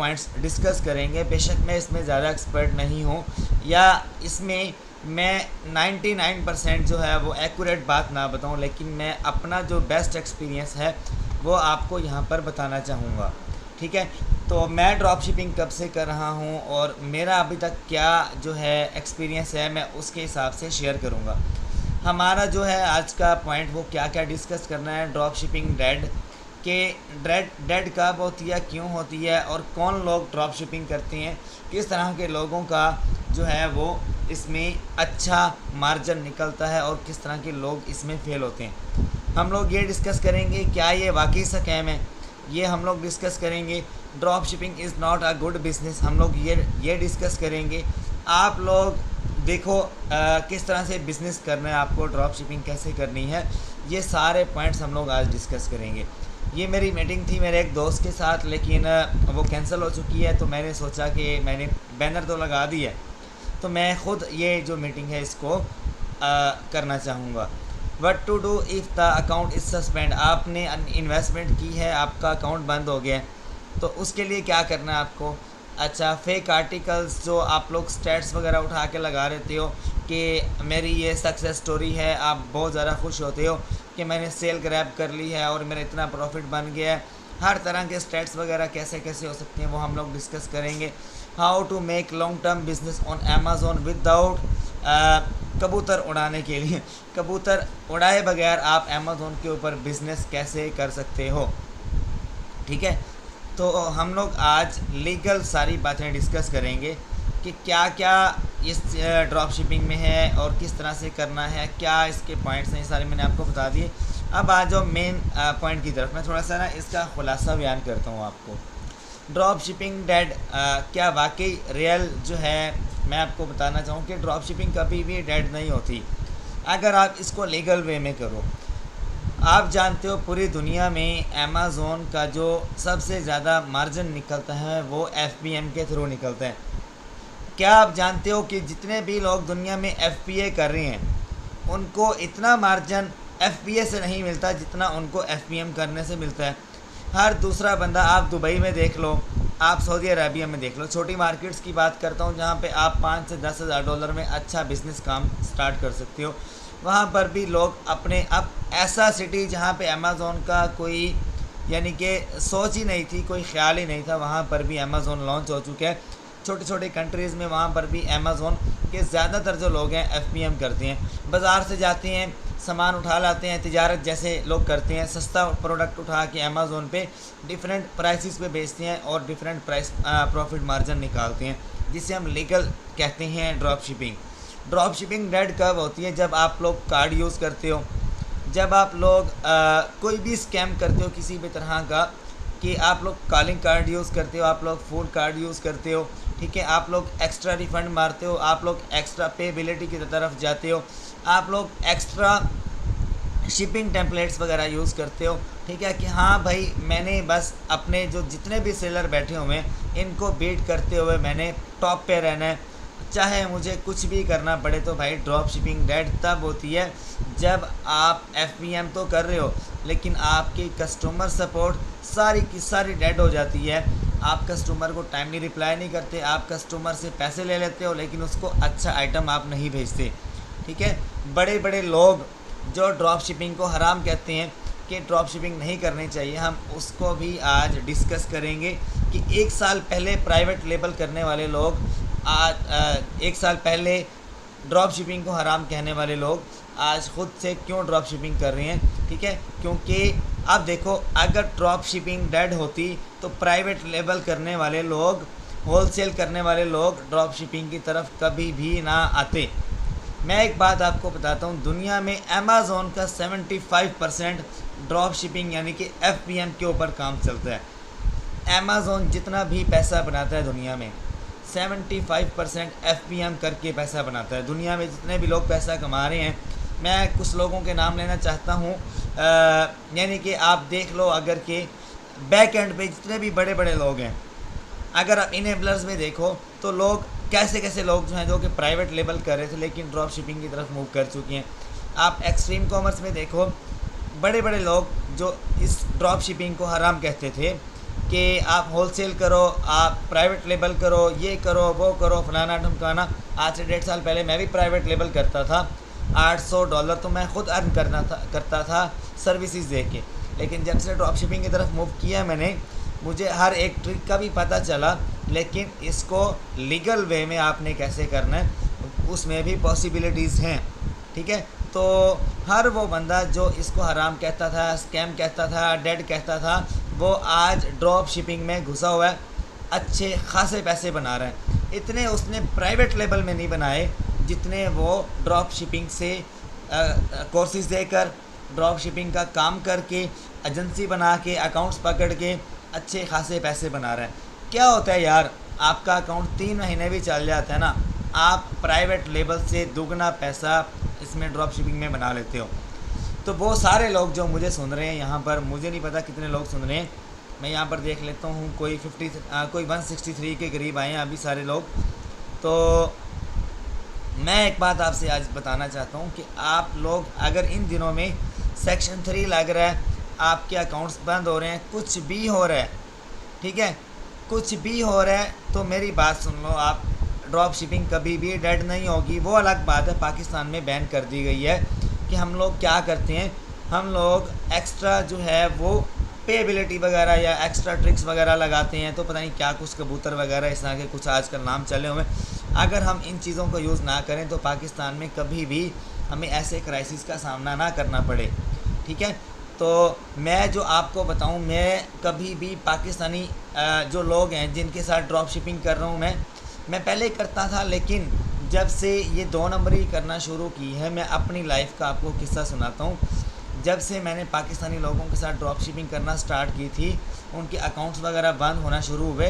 Points discuss करेंगे। बेशक मैं इसमें ज़्यादा एक्सपर्ट नहीं हूँ या इसमें मैं 99% जो है वो एक्यूरेट बात ना बताऊँ, लेकिन मैं अपना जो बेस्ट एक्सपीरियंस है वो आपको यहाँ पर बताना चाहूँगा। ठीक है, तो मैं ड्रॉप शिपिंग कब से कर रहा हूँ और मेरा अभी तक क्या जो है एक्सपीरियंस है, मैं उसके हिसाब से शेयर करूँगा। हमारा जो है आज का पॉइंट वो क्या क्या डिस्कस करना है, ड्रॉप शिपिंग डेड के डेड कब होती है, क्यों होती है और कौन लोग ड्रॉप शिपिंग करते हैं, किस तरह के लोगों का जो है वो इसमें अच्छा मार्जिन निकलता है और किस तरह के लोग इसमें फेल होते हैं। हम लोग ये डिस्कस करेंगे क्या ये वाकई स्कैम है, ये हम लोग डिस्कस करेंगे। Drop shipping is not a good business, हम लोग ये डिस्कस करेंगे। आप लोग देखो किस तरह से बिज़नेस करना है, आपको ड्रॉप शिपिंग कैसे करनी है, ये सारे पॉइंट्स हम लोग आज डिस्कस करेंगे। ये मेरी मीटिंग थी मेरे एक दोस्त के साथ, लेकिन वो कैंसिल हो चुकी है, तो मैंने सोचा कि मैंने बैनर तो लगा दी है, तो मैं ख़ुद ये जो मीटिंग है इसको करना चाहूँगा। What to do if the account is suspend, आपने इन्वेस्टमेंट की है, आपका अकाउंट बंद हो गया है, तो उसके लिए क्या करना है आपको। अच्छा, फेक आर्टिकल्स जो आप लोग स्टेट्स वगैरह उठा के लगा रहते हो कि मेरी ये सक्सेस स्टोरी है, आप बहुत ज़्यादा खुश होते हो कि मैंने सेल ग्रैब कर ली है और मेरा इतना प्रॉफिट बन गया है। हर तरह के स्टेट्स वगैरह कैसे कैसे हो सकते हैं वो हम लोग डिस्कस करेंगे। How to make long term business on Amazon without कबूतर उड़ाने के लिए, कबूतर उड़ाए बगैर आप अमेज़ोन के ऊपर बिज़नेस कैसे कर सकते हो। ठीक है, तो हम लोग आज लीगल सारी बातें डिस्कस करेंगे कि क्या क्या इस ड्रॉप शिपिंग में है और किस तरह से करना है, क्या इसके पॉइंट्स हैं, ये सारे मैंने आपको बता दिए। अब आ जाओ मेन पॉइंट की तरफ, मैं थोड़ा सा ना इसका खुलासा बयान करता हूँ आपको। ड्रॉप शिपिंग डेड क्या वाकई रियल जो है, मैं आपको बताना चाहूँ कि ड्रॉप शिपिंग कभी भी डेड नहीं होती अगर आप इसको लीगल वे में करो। आप जानते हो पूरी दुनिया में अमेज़ोन का जो सबसे ज़्यादा मार्जिन निकलता है वो FBM के थ्रू निकलता है। क्या आप जानते हो कि जितने भी लोग दुनिया में FBA कर रहे हैं उनको इतना मार्जिन FBA से नहीं मिलता जितना उनको FBM करने से मिलता है। हर दूसरा बंदा, आप दुबई में देख लो, आप सऊदी अरबिया में देख लो, छोटी मार्केट्स की बात करता हूँ जहाँ पे आप 5 से 10 हज़ार डॉलर में अच्छा बिजनेस काम स्टार्ट कर सकते हो, वहाँ पर भी लोग अपने, अब ऐसा सिटी जहाँ पे अमेज़ोन का कोई यानी कि सोच ही नहीं थी, कोई ख्याल ही नहीं था, वहाँ पर भी अमेज़ोन लॉन्च हो चुका है। छोटे छोटे कंट्रीज़ में वहाँ पर भी अमेज़ोन के ज़्यादातर जो लोग हैं FBM करते हैं। बाज़ार से जाते हैं, सामान उठा लाते हैं, तिजारत जैसे लोग करते हैं, सस्ता प्रोडक्ट उठा के अमेज़ोन पे डिफरेंट प्राइसेस पे बेचते हैं और डिफरेंट प्राइस प्रॉफिट मार्जिन निकालते हैं, जिसे हम लीगल कहते हैं drop shipping. Drop shipping dead कब होती है, जब आप लोग कार्ड यूज़ करते हो, जब आप लोग कोई भी स्कैम करते हो किसी भी तरह का, कि आप लोग कॉलिंग कार्ड यूज़ करते हो, आप लोग फूड कार्ड यूज़ करते हो, ठीक है, आप लोग एक्स्ट्रा रिफ़ंड मारते हो, आप लोग एक्स्ट्रा पेबिलिटी की तरफ जाते हो, आप लोग एक्स्ट्रा शिपिंग टेम्पलेट्स वगैरह यूज़ करते हो। ठीक है, कि हाँ भाई मैंने बस अपने जो जितने भी सेलर बैठे हुए हैं इनको बीट करते हुए मैंने टॉप पे रहना है, चाहे मुझे कुछ भी करना पड़े। तो भाई ड्रॉप शिपिंग डेड तब होती है जब आप FBM तो कर रहे हो लेकिन आपकी कस्टमर सपोर्ट सारी की सारी डेड हो जाती है। आप कस्टमर को टाइमली रिप्लाई नहीं करते, आप कस्टमर से पैसे ले लेते हो लेकिन उसको अच्छा आइटम आप नहीं भेजते। ठीक है, बड़े बड़े लोग जो ड्रॉप शिपिंग को हराम कहते हैं कि ड्रॉप शिपिंग नहीं करनी चाहिए, हम उसको भी आज डिस्कस करेंगे कि एक साल पहले प्राइवेट लेबल करने वाले लोग आज एक साल पहले ड्रॉप शिपिंग को हराम कहने वाले लोग आज ख़ुद से क्यों ड्रॉप शिपिंग कर रहे हैं। ठीक है, क्योंकि आप देखो अगर ड्रॉप शिपिंग डेड होती तो प्राइवेट लेबल करने वाले लोग, होलसेल करने वाले लोग ड्रॉप शिपिंग की तरफ कभी भी ना आते। मैं एक बात आपको बताता हूँ, दुनिया में अमेज़ोन का 75% ड्रॉप शिपिंग यानी कि FBM के ऊपर काम चलता है। अमेज़ोन जितना भी पैसा बनाता है दुनिया में 75% FBM करके पैसा बनाता है। दुनिया में जितने भी लोग पैसा कमा रहे हैं, मैं कुछ लोगों के नाम लेना चाहता हूँ, यानी कि आप देख लो अगर कि बैक एंड पे जितने भी बड़े बड़े लोग हैं, अगर आप इनेबलर्स में देखो तो लोग कैसे कैसे लोग जो हैं जो कि प्राइवेट लेबल कर रहे थे लेकिन ड्रॉप शिपिंग की तरफ मूव कर चुके हैं। आप एक्सट्रीम कॉमर्स में देखो, बड़े बड़े लोग जो इस ड्रॉप शिपिंग को हराम कहते थे कि आप होलसेल करो, आप प्राइवेट लेबल करो, ये करो वो करो, फलाना ढमकाना। आज से 1.5 साल पहले मैं भी प्राइवेट लेबल करता था। $800 तो मैं ख़ुद अर्न करता था सर्विसेज दे के। लेकिन जब से ड्रॉप शिपिंग की तरफ मूव किया मैंने, मुझे हर एक ट्रिक का भी पता चला, लेकिन इसको लीगल वे में आपने कैसे करना है उसमें भी पॉसिबिलिटीज़ हैं। ठीक है, तो हर वो बंदा जो इसको हराम कहता था, स्कैम कहता था, डेड कहता था, वो आज ड्रॉप शिपिंग में घुसा हुआ है, अच्छे खासे पैसे बना रहा है। इतने उसने प्राइवेट लेवल में नहीं बनाए जितने वो ड्रॉप शिपिंग से कोर्सेज देकर, ड्रॉप शिपिंग का काम करके, एजेंसी बना के, अकाउंट्स पकड़ के अच्छे खासे पैसे बना रहा है। क्या होता है यार, आपका अकाउंट 3 महीने भी चल जाता है ना, आप प्राइवेट लेवल से दुगना पैसा इसमें ड्रॉप शिपिंग में बना लेते हो। तो वो सारे लोग जो मुझे सुन रहे हैं यहाँ पर, मुझे नहीं पता कितने लोग सुन रहे हैं, मैं यहाँ पर देख लेता हूँ, कोई 163 के करीब आए हैं अभी सारे लोग। तो मैं एक बात आपसे आज बताना चाहता हूँ कि आप लोग अगर इन दिनों में सेक्शन 3 लग रहा है, आपके अकाउंट्स बंद हो रहे हैं, कुछ भी हो रहा है, ठीक है, कुछ भी हो रहा है, तो मेरी बात सुन लो, आप ड्रॉप शिपिंग कभी भी डेड नहीं होगी। वो अलग बात है, पाकिस्तान में बैन कर दी गई है कि हम लोग क्या करते हैं, हम लोग एक्स्ट्रा जो है वो पेबिलिटी वगैरह या एक्स्ट्रा ट्रिक्स वगैरह लगाते हैं, तो पता नहीं क्या कुछ कबूतर वगैरह इस तरह के कुछ आजकल नाम चले हुए। अगर हम इन चीज़ों को यूज़ ना करें तो पाकिस्तान में कभी भी हमें ऐसे क्राइसिस का सामना ना करना पड़े। ठीक है, तो मैं जो आपको बताऊं, मैं कभी भी पाकिस्तानी जो लोग हैं जिनके साथ ड्रॉप शिपिंग कर रहा हूं, मैं पहले करता था, लेकिन जब से ये 2 नंबरी करना शुरू की है, मैं अपनी लाइफ का आपको किस्सा सुनाता हूँ। जब से मैंने पाकिस्तानी लोगों के साथ ड्रॉप शिपिंग करना स्टार्ट की थी, उनके अकाउंट्स वगैरह बंद होना शुरू हुए,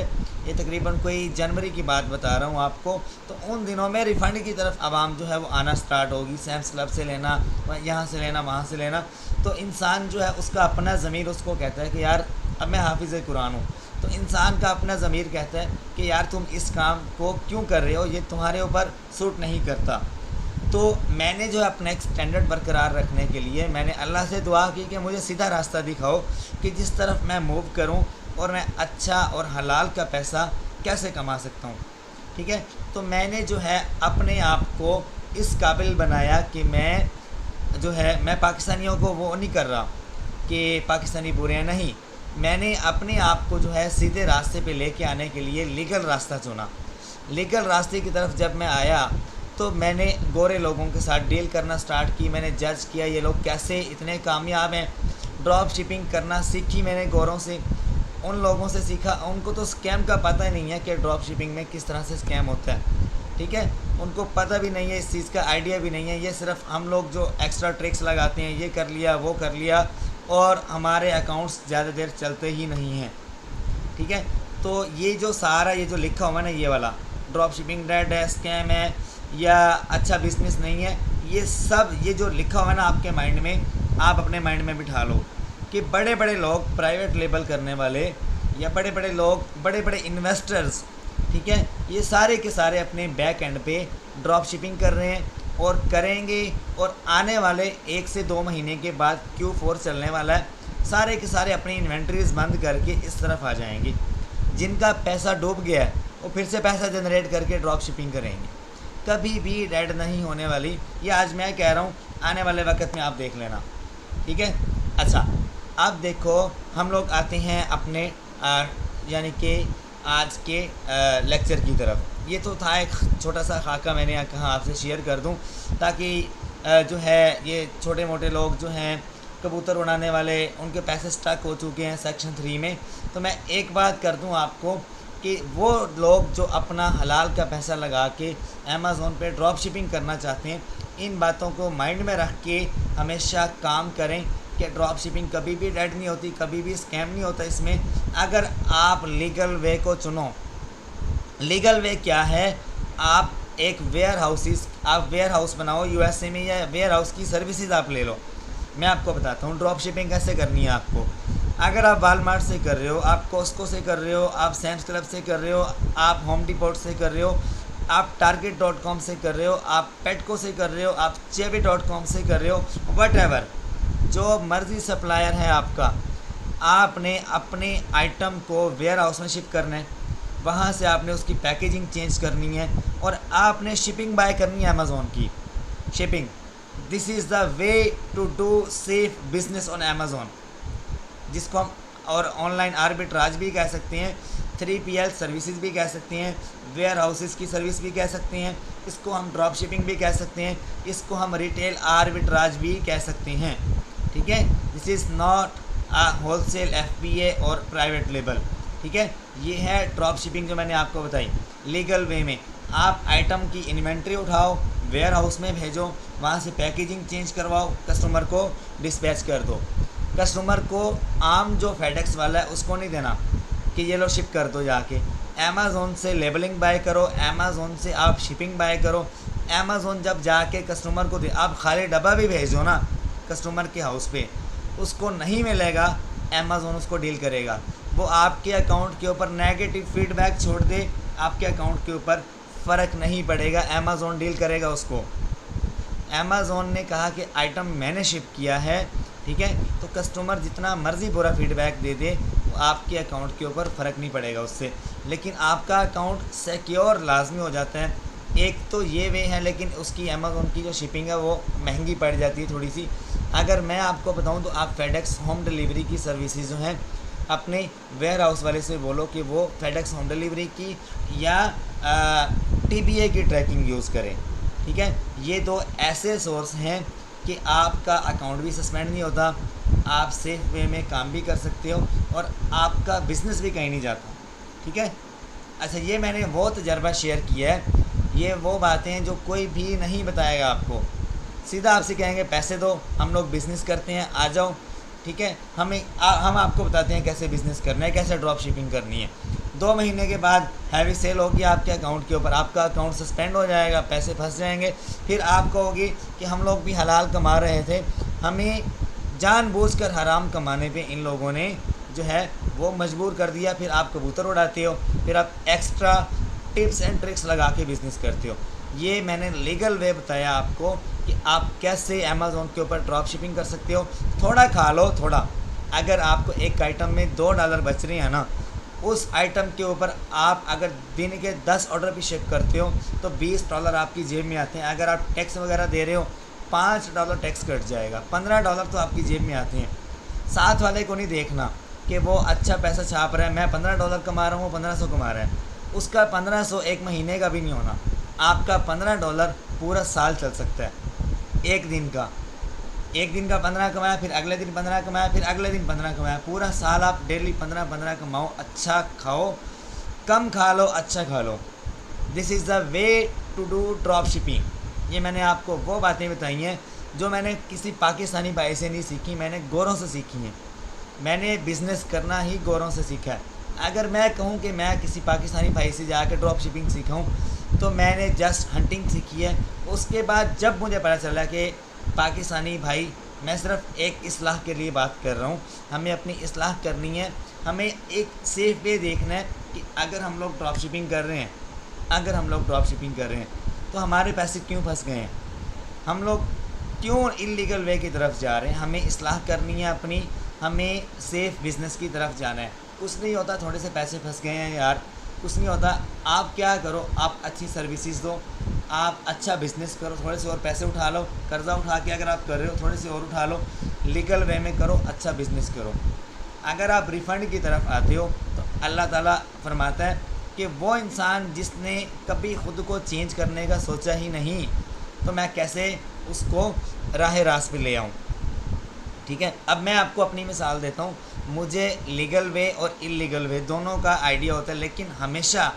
ये तकरीबन कोई जनवरी की बात बता रहा हूँ आपको। तो उन दिनों में रिफ़ंड की तरफ आवाम जो है वो आना स्टार्ट होगी, सैम्स क्लब से लेना, यहाँ से लेना, वहाँ से लेना। तो इंसान जो है उसका अपना ज़मीर उसको कहता है कि यार, अब मैं हाफिज़ कुरान हूँ, तो इंसान का अपना ज़मीर कहता है कि यार तुम इस काम को क्यों कर रहे हो, ये तुम्हारे ऊपर सूट नहीं करता। तो मैंने जो है अपना एक स्टैंडर्ड बरकरार रखने के लिए मैंने अल्लाह से दुआ की कि मुझे सीधा रास्ता दिखाओ कि जिस तरफ मैं मूव करूं और मैं अच्छा और हलाल का पैसा कैसे कमा सकता हूं। ठीक है, तो मैंने जो है अपने आप को इस काबिल बनाया कि मैं जो है, मैं पाकिस्तानियों को वो नहीं कर रहा कि पाकिस्तानी बुरे हैं, नहीं, मैंने अपने आप को जो है सीधे रास्ते पे लेके आने के लिए लीगल रास्ता चुना। लीगल रास्ते की तरफ जब मैं आया तो मैंने गोरे लोगों के साथ डील करना स्टार्ट की। मैंने जज किया ये लोग कैसे इतने कामयाब हैं। ड्रॉप शिपिंग करना सीखी मैंने गोरों से, उन लोगों से सीखा, उनको तो स्कैम का पता ही नहीं है कि ड्रॉप शिपिंग में किस तरह से स्कैम होता है। ठीक है, उनको पता भी नहीं है, इस चीज़ का आइडिया भी नहीं है। ये सिर्फ हम लोग जो एक्स्ट्रा ट्रिक्स लगाते हैं, ये कर लिया वो कर लिया, और हमारे अकाउंट्स ज़्यादा देर चलते ही नहीं हैं। ठीक है, तो ये जो सारा ये जो लिखा हुआ है ना, ये वाला ड्रॉप शिपिंग डेड है, स्कैम है या अच्छा बिजनेस नहीं है, ये सब ये जो लिखा हुआ है ना आपके माइंड में, आप अपने माइंड में बिठा लो कि बड़े बड़े लोग प्राइवेट लेबल करने वाले या बड़े बड़े लोग, बड़े बड़े इन्वेस्टर्स, ठीक है, ये सारे के सारे अपने बैक एंड पे ड्रॉप शिपिंग कर रहे हैं और करेंगे। और आने वाले 1 से 2 महीने के बाद Q4 चलने वाला है, सारे के सारे अपनी इन्वेंट्रीज बंद करके इस तरफ आ जाएंगे। जिनका पैसा डूब गया है वो फिर से पैसा जनरेट करके ड्रॉप शिपिंग करेंगे। कभी भी डेड नहीं होने वाली, ये आज मैं कह रहा हूँ, आने वाले वक्त में आप देख लेना। ठीक है, अच्छा आप देखो, हम लोग आते हैं अपने यानी कि आज के लेक्चर की तरफ। ये तो था एक छोटा सा खाका, मैंने कहा आपसे शेयर कर दूं ताकि जो है ये छोटे मोटे लोग जो हैं कबूतर उड़ाने वाले, उनके पैसे स्टक हो चुके हैं सेक्शन 3 में। तो मैं एक बात कर दूं आपको कि वो लोग जो अपना हलाल का पैसा लगा के अमेज़ॉन पे ड्रॉप शिपिंग करना चाहते हैं, इन बातों को माइंड में रख के हमेशा काम करें कि ड्रॉप शिपिंग कभी भी डेड नहीं होती, कभी भी स्कैम नहीं होता इसमें, अगर आप लीगल वे को चुनो। लीगल वे क्या है, आप एक वेयर हाउस बनाओ USA में, या वेयर हाउस की सर्विसेज आप ले लो। मैं आपको बताता हूँ ड्रॉप शिपिंग कैसे करनी है आपको। अगर आप वालमार्ट से कर रहे हो, आप कॉस्को से कर रहे हो, आप सैम्स क्लब से कर रहे हो, आप होम डिपोट से कर रहे हो, आप target.com से कर रहे हो, आप पेटको से कर रहे हो, आप chewy.com से कर रहे हो, वट एवर जो मर्ज़ी सप्लायर है आपका, आपने अपने आइटम को वेयर हाउस में शिप करना है, वहाँ से आपने उसकी पैकेजिंग चेंज करनी है और आपने शिपिंग बाय करनी है अमेज़ोन की shipping. This is the way to do safe business on Amazon, जिसको हम और ऑनलाइन आर्बिट्राज भी कह सकते हैं, 3PL सर्विसेज भी कह सकते हैं, वेयर हाउसेस की सर्विस भी कह सकते हैं, इसको हम ड्रॉप शिपिंग भी कह सकते हैं, इसको हम रिटेल आर्बिट्राज भी कह सकते हैं। ठीक है, this is not a wholesale FBA और प्राइवेट लेबल। ठीक है, ये है ड्रॉप शिपिंग जो मैंने आपको बताई। लीगल वे में आप आइटम की इन्वेंट्री उठाओ, वेयर हाउस में भेजो, वहाँ से पैकेजिंग चेंज करवाओ, कस्टमर को डिस्पैच कर दो। कस्टमर को आम जो फेडेक्स वाला है उसको नहीं देना कि ये लो शिप कर दो, जाके अमेज़ोन से लेबलिंग बाय करो, अमेज़ोन से आप शिपिंग बाय करो। अमेज़ोन जब जाके कस्टमर को दे, आप खाली डब्बा भी भेजो ना कस्टमर के हाउस पे, उसको नहीं मिलेगा, अमेज़ोन उसको डील करेगा। वो आपके अकाउंट के ऊपर नेगेटिव फीडबैक छोड़ दे, आपके अकाउंट के ऊपर फ़र्क नहीं पड़ेगा, अमेज़ोन डील करेगा उसको। अमेज़ोन ने कहा कि आइटम मैंने शिप किया है, ठीक है, तो कस्टमर जितना मर्ज़ी बुरा फीडबैक दे दे, आपके अकाउंट के ऊपर फ़र्क नहीं पड़ेगा उससे, लेकिन आपका अकाउंट सिक्योर लाजमी हो जाता है। एक तो ये वे है, लेकिन उसकी अमेज़ोन की जो शिपिंग है वो महंगी पड़ जाती है थोड़ी सी। अगर मैं आपको बताऊं तो आप फेडेक्स होम डिलीवरी की सर्विसेज जो हैं अपने वेयर हाउस वाले से बोलो कि वो फेडेक्स होम डिलीवरी की या TBA की ट्रैकिंग यूज़ करें। ठीक है, ये दो ऐसे सोर्स हैं कि आपका अकाउंट भी सस्पेंड नहीं होता, आप सेफ वे में काम भी कर सकते हो और आपका बिज़नेस भी कहीं नहीं जाता। ठीक है, अच्छा, ये मैंने वो तजर्बा शेयर किया है, ये वो बातें हैं जो कोई भी नहीं बताएगा आपको। सीधा आपसे कहेंगे पैसे दो, हम लोग बिज़नेस करते हैं, आ जाओ। ठीक है, हम आपको बताते हैं कैसे बिज़नेस करना है, कैसे ड्रॉप शिपिंग करनी है। 2 महीने के बाद हैवी सेल होगी आपके अकाउंट के ऊपर, आपका अकाउंट सस्पेंड हो जाएगा, पैसे फंस जाएंगे। फिर आप कहोगे कि हम लोग भी हलाल कमा रहे थे, हमें जानबूझकर हराम कमाने पे इन लोगों ने जो है वो मजबूर कर दिया। फिर आप कबूतर उड़ाते हो, फिर आप एक्स्ट्रा टिप्स एंड ट्रिक्स लगा के बिज़नेस करते हो। ये मैंने लीगल वे बताया आपको कि आप कैसे अमेज़ोन के ऊपर ड्रॉप शिपिंग कर सकते हो। थोड़ा खा लो, थोड़ा, अगर आपको एक आइटम में $2 बच रहे हैं ना, उस आइटम के ऊपर आप अगर दिन के 10 ऑर्डर भी शिप करते हो तो $20 आपकी जेब में आते हैं। अगर आप टैक्स वगैरह दे रहे हो, $5 टैक्स कट जाएगा, $15 तो आपकी जेब में आते हैं। साथ वाले को नहीं देखना कि वो अच्छा पैसा छाप रहा है, मैं $15 कमा रहा हूँ, 1500 कमा रहा है, उसका 1500 एक महीने का भी नहीं होना, आपका $15 पूरा साल चल सकता है। एक दिन का 15 कमाया, फिर अगले दिन 15 कमाया, फिर अगले दिन 15 कमाया, पूरा साल आप डेली 15 कमाओ, अच्छा खाओ, कम खा लो, अच्छा खा लो। This is the way to do drop shipping. ये मैंने आपको वो बातें बताई हैं जो मैंने किसी पाकिस्तानी भाई से नहीं सीखी, मैंने गोरों से सीखी हैं। मैंने बिज़नेस करना ही गोरों से सीखा है। अगर मैं कहूँ कि मैं किसी पाकिस्तानी भाई से जाकर ड्रॉप शिपिंग सीखाऊँ तो मैंने जस्ट हंटिंग सीखी है। उसके बाद जब मुझे पता चला कि पाकिस्तानी भाई, मैं सिर्फ एक इस्लाह के लिए बात कर रहा हूँ, हमें अपनी इस्लाह करनी है, हमें एक सेफ वे देखना है कि अगर हम लोग ड्रॉप शिपिंग कर रहे हैं तो हमारे पैसे क्यों फंस गए हैं, हम लोग क्यों इल्लीगल वे की तरफ जा रहे हैं। हमें इस्लाह करनी है अपनी, हमें सेफ़ बिज़नेस की तरफ जाना है। कुछ नहीं होता थोड़े से पैसे फंस गए हैं यार, कुछ नहीं होता। आप क्या करो, आप अच्छी सर्विसेज दो, आप अच्छा बिज़नेस करो, थोड़े से और पैसे उठा लो, कर्ज़ा उठा के अगर आप कर रहे हो थोड़े से और उठा लो, लीगल वे में करो, अच्छा बिज़नेस करो। अगर आप रिफ़ंड की तरफ आते हो तो अल्लाह ताला फरमाता है कि वो इंसान जिसने कभी ख़ुद को चेंज करने का सोचा ही नहीं, तो मैं कैसे उसको राह रास्त पे ले आऊँ। ठीक है, अब मैं आपको अपनी मिसाल देता हूँ। मुझे लीगल वे और इलीगल वे दोनों का आइडिया होता है, लेकिन हमेशा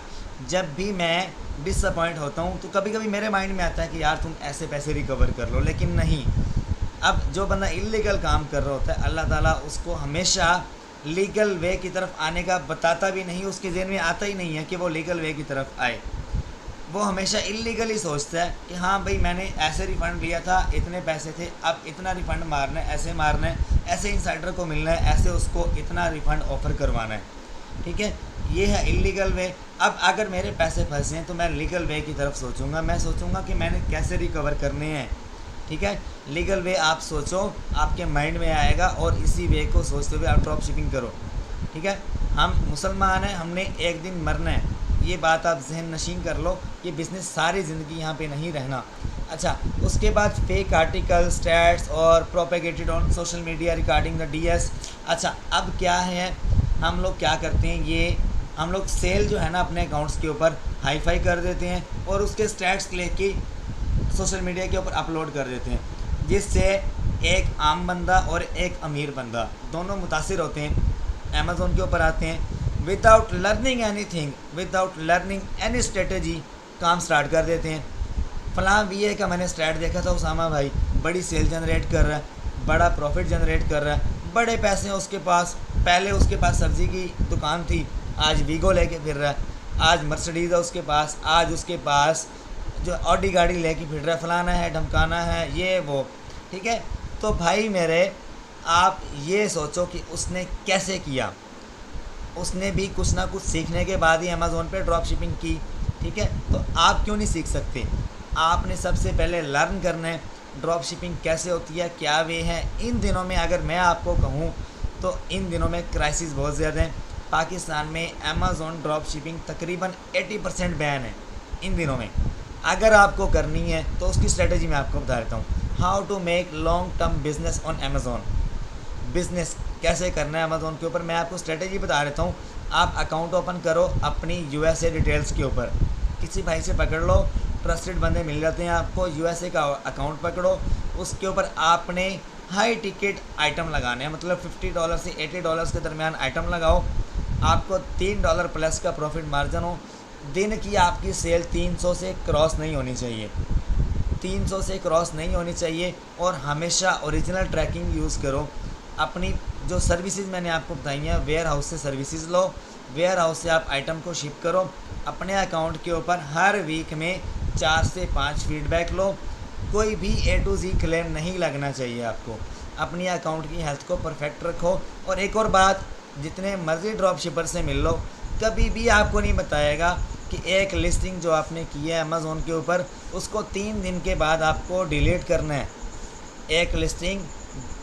जब भी मैं डिसअपॉइंट होता हूँ तो कभी कभी मेरे माइंड में आता है कि यार तुम ऐसे पैसे रिकवर कर लो, लेकिन नहीं। अब जो बंदा इलीगल काम कर रहा होता है, अल्लाह ताला उसको हमेशा लीगल वे की तरफ आने का बताता भी नहीं, उसके ज़हन में आता ही नहीं है कि वो लीगल वे की तरफ आए। वो हमेशा इल्लीगल ही सोचता है कि हाँ भाई मैंने ऐसे रिफ़ंड लिया था, इतने पैसे थे, अब इतना रिफ़ंड मारना है, ऐसे मारना है, ऐसे इंसाइडर को मिलना है, ऐसे उसको इतना रिफ़ंड ऑफ़र करवाना है। ठीक है, ये है इल्लीगल वे। अब अगर मेरे पैसे फंसे हैं तो मैं लीगल वे की तरफ सोचूंगा, मैं सोचूंगा कि मैंने कैसे रिकवर करने हैं, ठीक है, लीगल वे आप सोचो, आपके माइंड में आएगा और इसी वे को सोचते हुए आप ड्रॉप शिपिंग करो। ठीक है, हम मुसलमान हैं, हमने एक दिन मरना है, ये बात आप जहन नशीन कर लो। ये बिज़नेस सारी ज़िंदगी यहाँ पे नहीं रहना। अच्छा, उसके बाद फेक आर्टिकल, स्टैट्स और propagated on social media regarding the DS. अच्छा, अब क्या है, हम लोग क्या करते हैं, ये हम लोग सेल जो है ना अपने अकाउंट्स के ऊपर हाई फाई कर देते हैं और उसके स्टैट्स लेके सोशल मीडिया के ऊपर अपलोड कर देते हैं, जिससे एक आम बंदा और एक अमीर बंदा दोनों मुतासिर होते हैं। अमेज़ोन के ऊपर आते हैं, without learning anything, without learning any strategy काम स्टार्ट कर देते हैं। फलां वीए का मैंने स्टैट देखा था, उसामा भाई बड़ी सेल जनरेट कर रहा है, बड़ा प्रॉफिट जनरेट कर रहा है, बड़े पैसे हैं उसके पास। पहले उसके पास सब्ज़ी की दुकान थी, आज वीगो लेके फिर रहा है। आज मर्सिडीज़ है उसके पास, आज उसके पास जो ऑडी गाड़ी लेके फिर रहा है, फलाना है, ढमकाना है, ये वो। ठीक है, तो भाई मेरे, आप ये सोचो कि उसने कैसे किया। उसने भी कुछ ना कुछ सीखने के बाद ही अमेज़ोन पे ड्रॉप शिपिंग की। ठीक है, तो आप क्यों नहीं सीख सकते? आपने सबसे पहले लर्न करना है ड्रॉप शिपिंग कैसे होती है, क्या वे है। इन दिनों में अगर मैं आपको कहूँ तो इन दिनों में क्राइसिस बहुत ज़्यादा है। पाकिस्तान में अमेज़ोन ड्रॉप शिपिंग तकरीबन 80% बैन है इन दिनों में। अगर आपको करनी है तो उसकी स्ट्रेटजी मैं आपको बता देता हूँ। How to make long term business on Amazon. Business कैसे करना है अमेज़ोन के ऊपर, मैं आपको स्ट्रेटजी बता देता हूँ। आप अकाउंट ओपन करो अपनी यूएसए डिटेल्स के ऊपर, किसी भाई से पकड़ लो, ट्रस्टेड बंदे मिल जाते हैं आपको। यूएसए का अकाउंट पकड़ो, उसके ऊपर आपने हाई टिकट आइटम लगाने हैं, मतलब $50 से $80 के दरमियान आइटम लगाओ। आपको $3 प्लस का प्रॉफिट मार्जिन हो। दिन की आपकी सेल 300 से क्रॉस नहीं होनी चाहिए, 300 से क्रॉस नहीं होनी चाहिए। और हमेशा ओरिजिनल ट्रैकिंग यूज़ करो। अपनी जो सर्विसेज मैंने आपको बताई हैं, वेयर हाउस से सर्विसेज लो, वेयर हाउस से आप आइटम को शिप करो। अपने अकाउंट के ऊपर हर वीक में 4 से 5 फीडबैक लो। कोई भी A to Z क्लेम नहीं लगना चाहिए आपको। अपनी अकाउंट की हेल्थ को परफेक्ट रखो। और एक और बात, जितने मर्ज़ी ड्रॉप शिपर से मिल लो, कभी भी आपको नहीं बताएगा कि एक लिस्टिंग जो आपने की है अमेज़ोन के ऊपर, उसको 3 दिन के बाद आपको डिलीट करना है। एक लिस्टिंग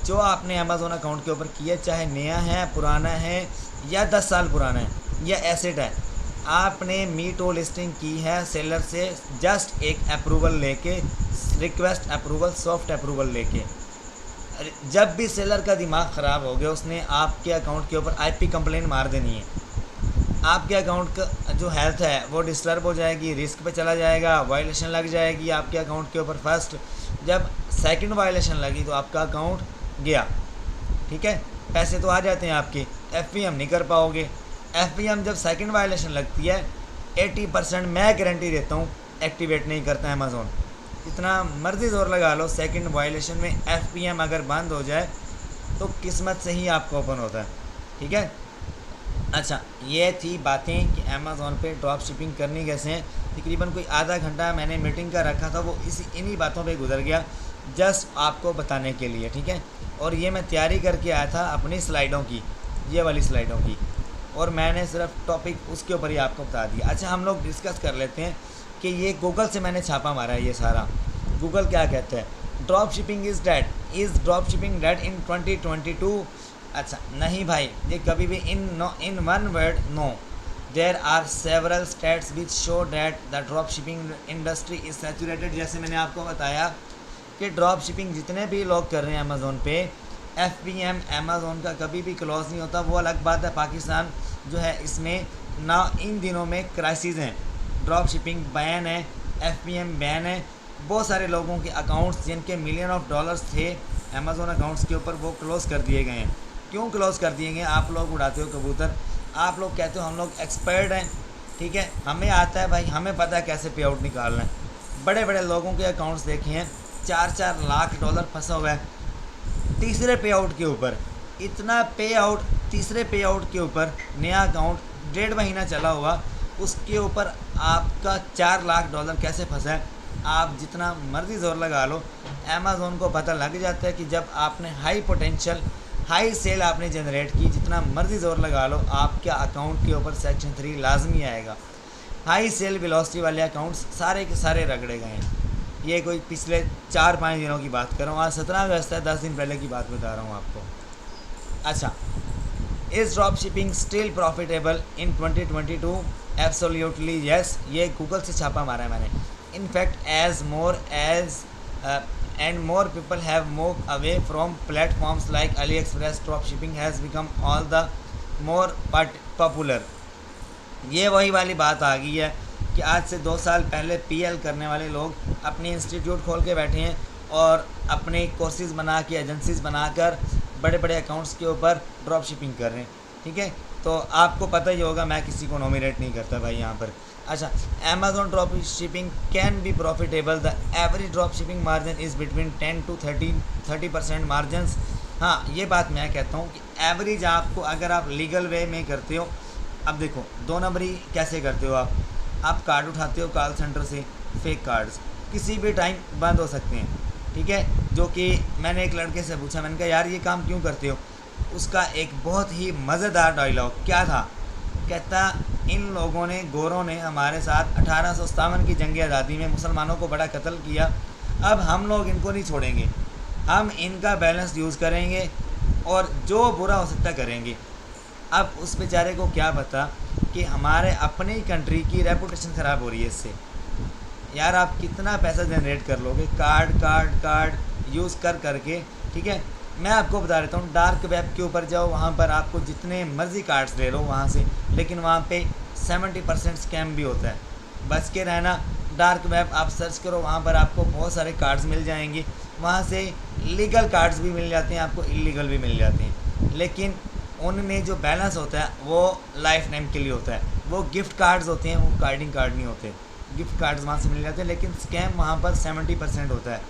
जो आपने अमेज़ोन अकाउंट के ऊपर की है, चाहे नया है, पुराना है या 10 साल पुराना है या एसेट है, आपने मीटो लिस्टिंग की है सेलर से जस्ट एक अप्रूवल लेके, रिक्वेस्ट अप्रूवल, सॉफ्ट अप्रूवल लेके। जब भी सेलर का दिमाग ख़राब हो गया, उसने आपके अकाउंट के ऊपर आईपी कंप्लेन मार देनी है। आपके अकाउंट का जो हेल्थ है वो डिस्टर्ब हो जाएगी, रिस्क पे चला जाएगा, वायलेशन लग जाएगी आपके अकाउंट के ऊपर फर्स्ट। जब सेकंड वायलेशन लगी तो आपका अकाउंट गया। ठीक है, पैसे तो आ जाते हैं आपके, एफपीएम नहीं कर पाओगे। एफपीएम जब सेकंड वायलेशन लगती है 80% मैं गारंटी देता हूँ एक्टिवेट नहीं करता है अमेज़ोन। इतना मर्जी ज़ोर लगा लो, सेकंड वायलेशन में एफपीएम अगर बंद हो जाए तो किस्मत से ही आपको ओपन होता है। ठीक है, अच्छा, ये थी बातें कि अमेज़ोन पे ड्रॉप शिपिंग करनी कैसे है। तकरीबन कोई आधा घंटा मैंने मीटिंग का रखा था, वो इन्हीं बातों पे गुजर गया, जस्ट आपको बताने के लिए। ठीक है, और ये मैं तैयारी करके आया था अपनी स्लाइडों की, ये वाली स्लाइडों की, और मैंने सिर्फ टॉपिक उसके ऊपर ही आपको बता दिया। अच्छा, हम लोग डिस्कस कर लेते हैं कि ये गूगल से मैंने छापा मारा है ये सारा। गूगल क्या कहते हैं, drop shipping is dead, is drop shipping dead in 2022। अच्छा नहीं भाई, ये कभी भी in one word no. There are several stats which show that the drop shipping industry is saturated. जैसे मैंने आपको बताया कि ड्रॉप शिपिंग जितने भी लोग कर रहे हैं अमेज़ोन पे, एफपीएम अमेज़ोन का कभी भी क्लोज नहीं होता। वो अलग बात है, पाकिस्तान जो है इसमें ना इन दिनों में क्राइसिस हैं, ड्रॉप शिपिंग बैन है, एफपीएम बैन है। बहुत सारे लोगों के अकाउंट्स जिनके मिलियन ऑफ डॉलर्स थे अमेज़ोन अकाउंट्स के ऊपर, वो क्लोज़ कर दिए गए हैं। क्यों क्लोज़ कर दिए गए? आप लोग उड़ाते हो कबूतर, आप लोग कहते हो हम लोग एक्सपर्ट हैं। ठीक है, हमें आता है भाई, हमें पता है कैसे पे आउट निकालना है। बड़े बड़े लोगों के अकाउंट्स देखे हैं, 4-4 लाख डॉलर फंसा हुआ है तीसरे पे आउट के ऊपर। इतना पे आउट, तीसरे पे आउट के ऊपर नया अकाउंट 1.5 महीना चला हुआ, उसके ऊपर आपका 4 लाख डॉलर कैसे फंसा है? आप जितना मर्ज़ी ज़ोर लगा लो, अमेज़ोन को पता लग जाता है कि जब आपने हाई पोटेंशियल, हाई सेल आपने जनरेट की, जितना मर्ज़ी ज़ोर लगा लो, आपके अकाउंट के ऊपर सेक्शन 3 लाजमी आएगा। हाई सेल वेलोसिटी वाले अकाउंट्स सारे के सारे रगड़े गए हैं। ये कोई पिछले 4-5 दिनों की बात कर रहा हूँ, आज 17 अगस्त है, 10 दिन पहले की बात बता रहा हूँ आपको। अच्छा, is drop shipping still profitable in 2022? Absolutely yes. ये गूगल से छापा मारा है मैंने। In fact as more as and more people have move away from platforms like AliExpress, drop shipping has become all the more popular. ये वही वाली बात आ गई है कि आज से 2 साल पहले पीएल करने वाले लोग अपने इंस्टीट्यूट खोल के बैठे हैं और अपने कोर्सेज़ बना के, एजेंसीज़ बनाकर बड़े बड़े अकाउंट्स के ऊपर ड्रॉप शिपिंग कर रहे हैं। ठीक है, तो आपको पता ही होगा, मैं किसी को नॉमिनेट नहीं करता भाई यहाँ पर। अच्छा, Amazon drop shipping can be profitable, the average drop shipping margin is between 10 to 30% margins. हाँ, ये बात मैं कहता हूँ कि एवरेज आपको, अगर आप लीगल वे में करते हो, अब देखो 2 नंबरी कैसे करते हो आप कार्ड उठाते हो कॉल सेंटर से, फेक कार्ड्स किसी भी टाइम बंद हो सकते हैं। ठीक है, जो कि मैंने एक लड़के से पूछा, मैंने कहा यार ये काम क्यों करते हो? उसका एक बहुत ही मज़ेदार डायलॉग क्या था, कहता इन लोगों ने, गोरों ने हमारे साथ 1857 की जंग आज़ादी में मुसलमानों को बड़ा कत्ल किया, अब हम लोग इनको नहीं छोड़ेंगे, हम इनका बैलेंस यूज़ करेंगे और जो बुरा हो सकता करेंगे। अब उस बेचारे को क्या पता कि हमारे अपने ही कंट्री की रेपुटेशन ख़राब हो रही है इससे। यार आप कितना पैसा जनरेट कर लोगे कार्ड यूज़ करके। ठीक है, मैं आपको बता देता हूँ, डार्क वेब के ऊपर जाओ, वहाँ पर आपको जितने मर्ज़ी कार्ड्स ले लो वहाँ से, लेकिन वहाँ पे 70% स्कैम भी होता है। बच के रहना। डार्क वेब आप सर्च करो, वहाँ पर आपको बहुत सारे कार्ड्स मिल जाएंगे, वहाँ से लीगल कार्ड्स भी मिल जाते हैं, आपको इलीगल भी मिल जाते हैं, लेकिन उनमें जो बैलेंस होता है वो लाइफ टाइम के लिए होता है। वो गिफ्ट कार्ड्स होते हैं, वो कार्डिंग कार्ड नहीं होते। गिफ्ट कार्ड्स वहाँ से मिल जाते हैं, लेकिन स्कैम वहाँ पर 70% होता है।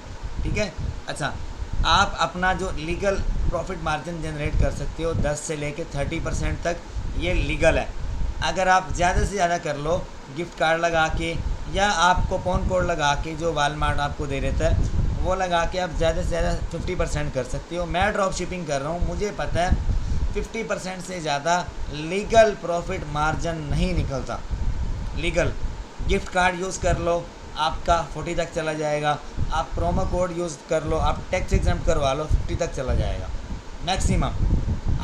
ठीक है, अच्छा, आप अपना जो लीगल प्रॉफिट मार्जिन जनरेट कर सकते हो 10 से लेकर 30% तक, ये लीगल है। अगर आप ज़्यादा से ज़्यादा कर लो गिफ्ट कार्ड लगा के, या आप कूपन कोड लगा के जो वालमार्ट आपको दे देता है वो लगा के, आप ज़्यादा से ज़्यादा 50% कर सकते हो। मैं ड्रॉप शिपिंग कर रहा हूँ, मुझे पता है 50% से ज़्यादा लीगल प्रॉफिट मार्जिन नहीं निकलता। लीगल गिफ्ट कार्ड यूज़ कर लो, आपका 40 तक चला जाएगा। आप प्रोमो कोड यूज़ कर लो, आप टैक्स एग्जाम्प्ट करवा लो, 50 तक चला जाएगा मैक्सिमम।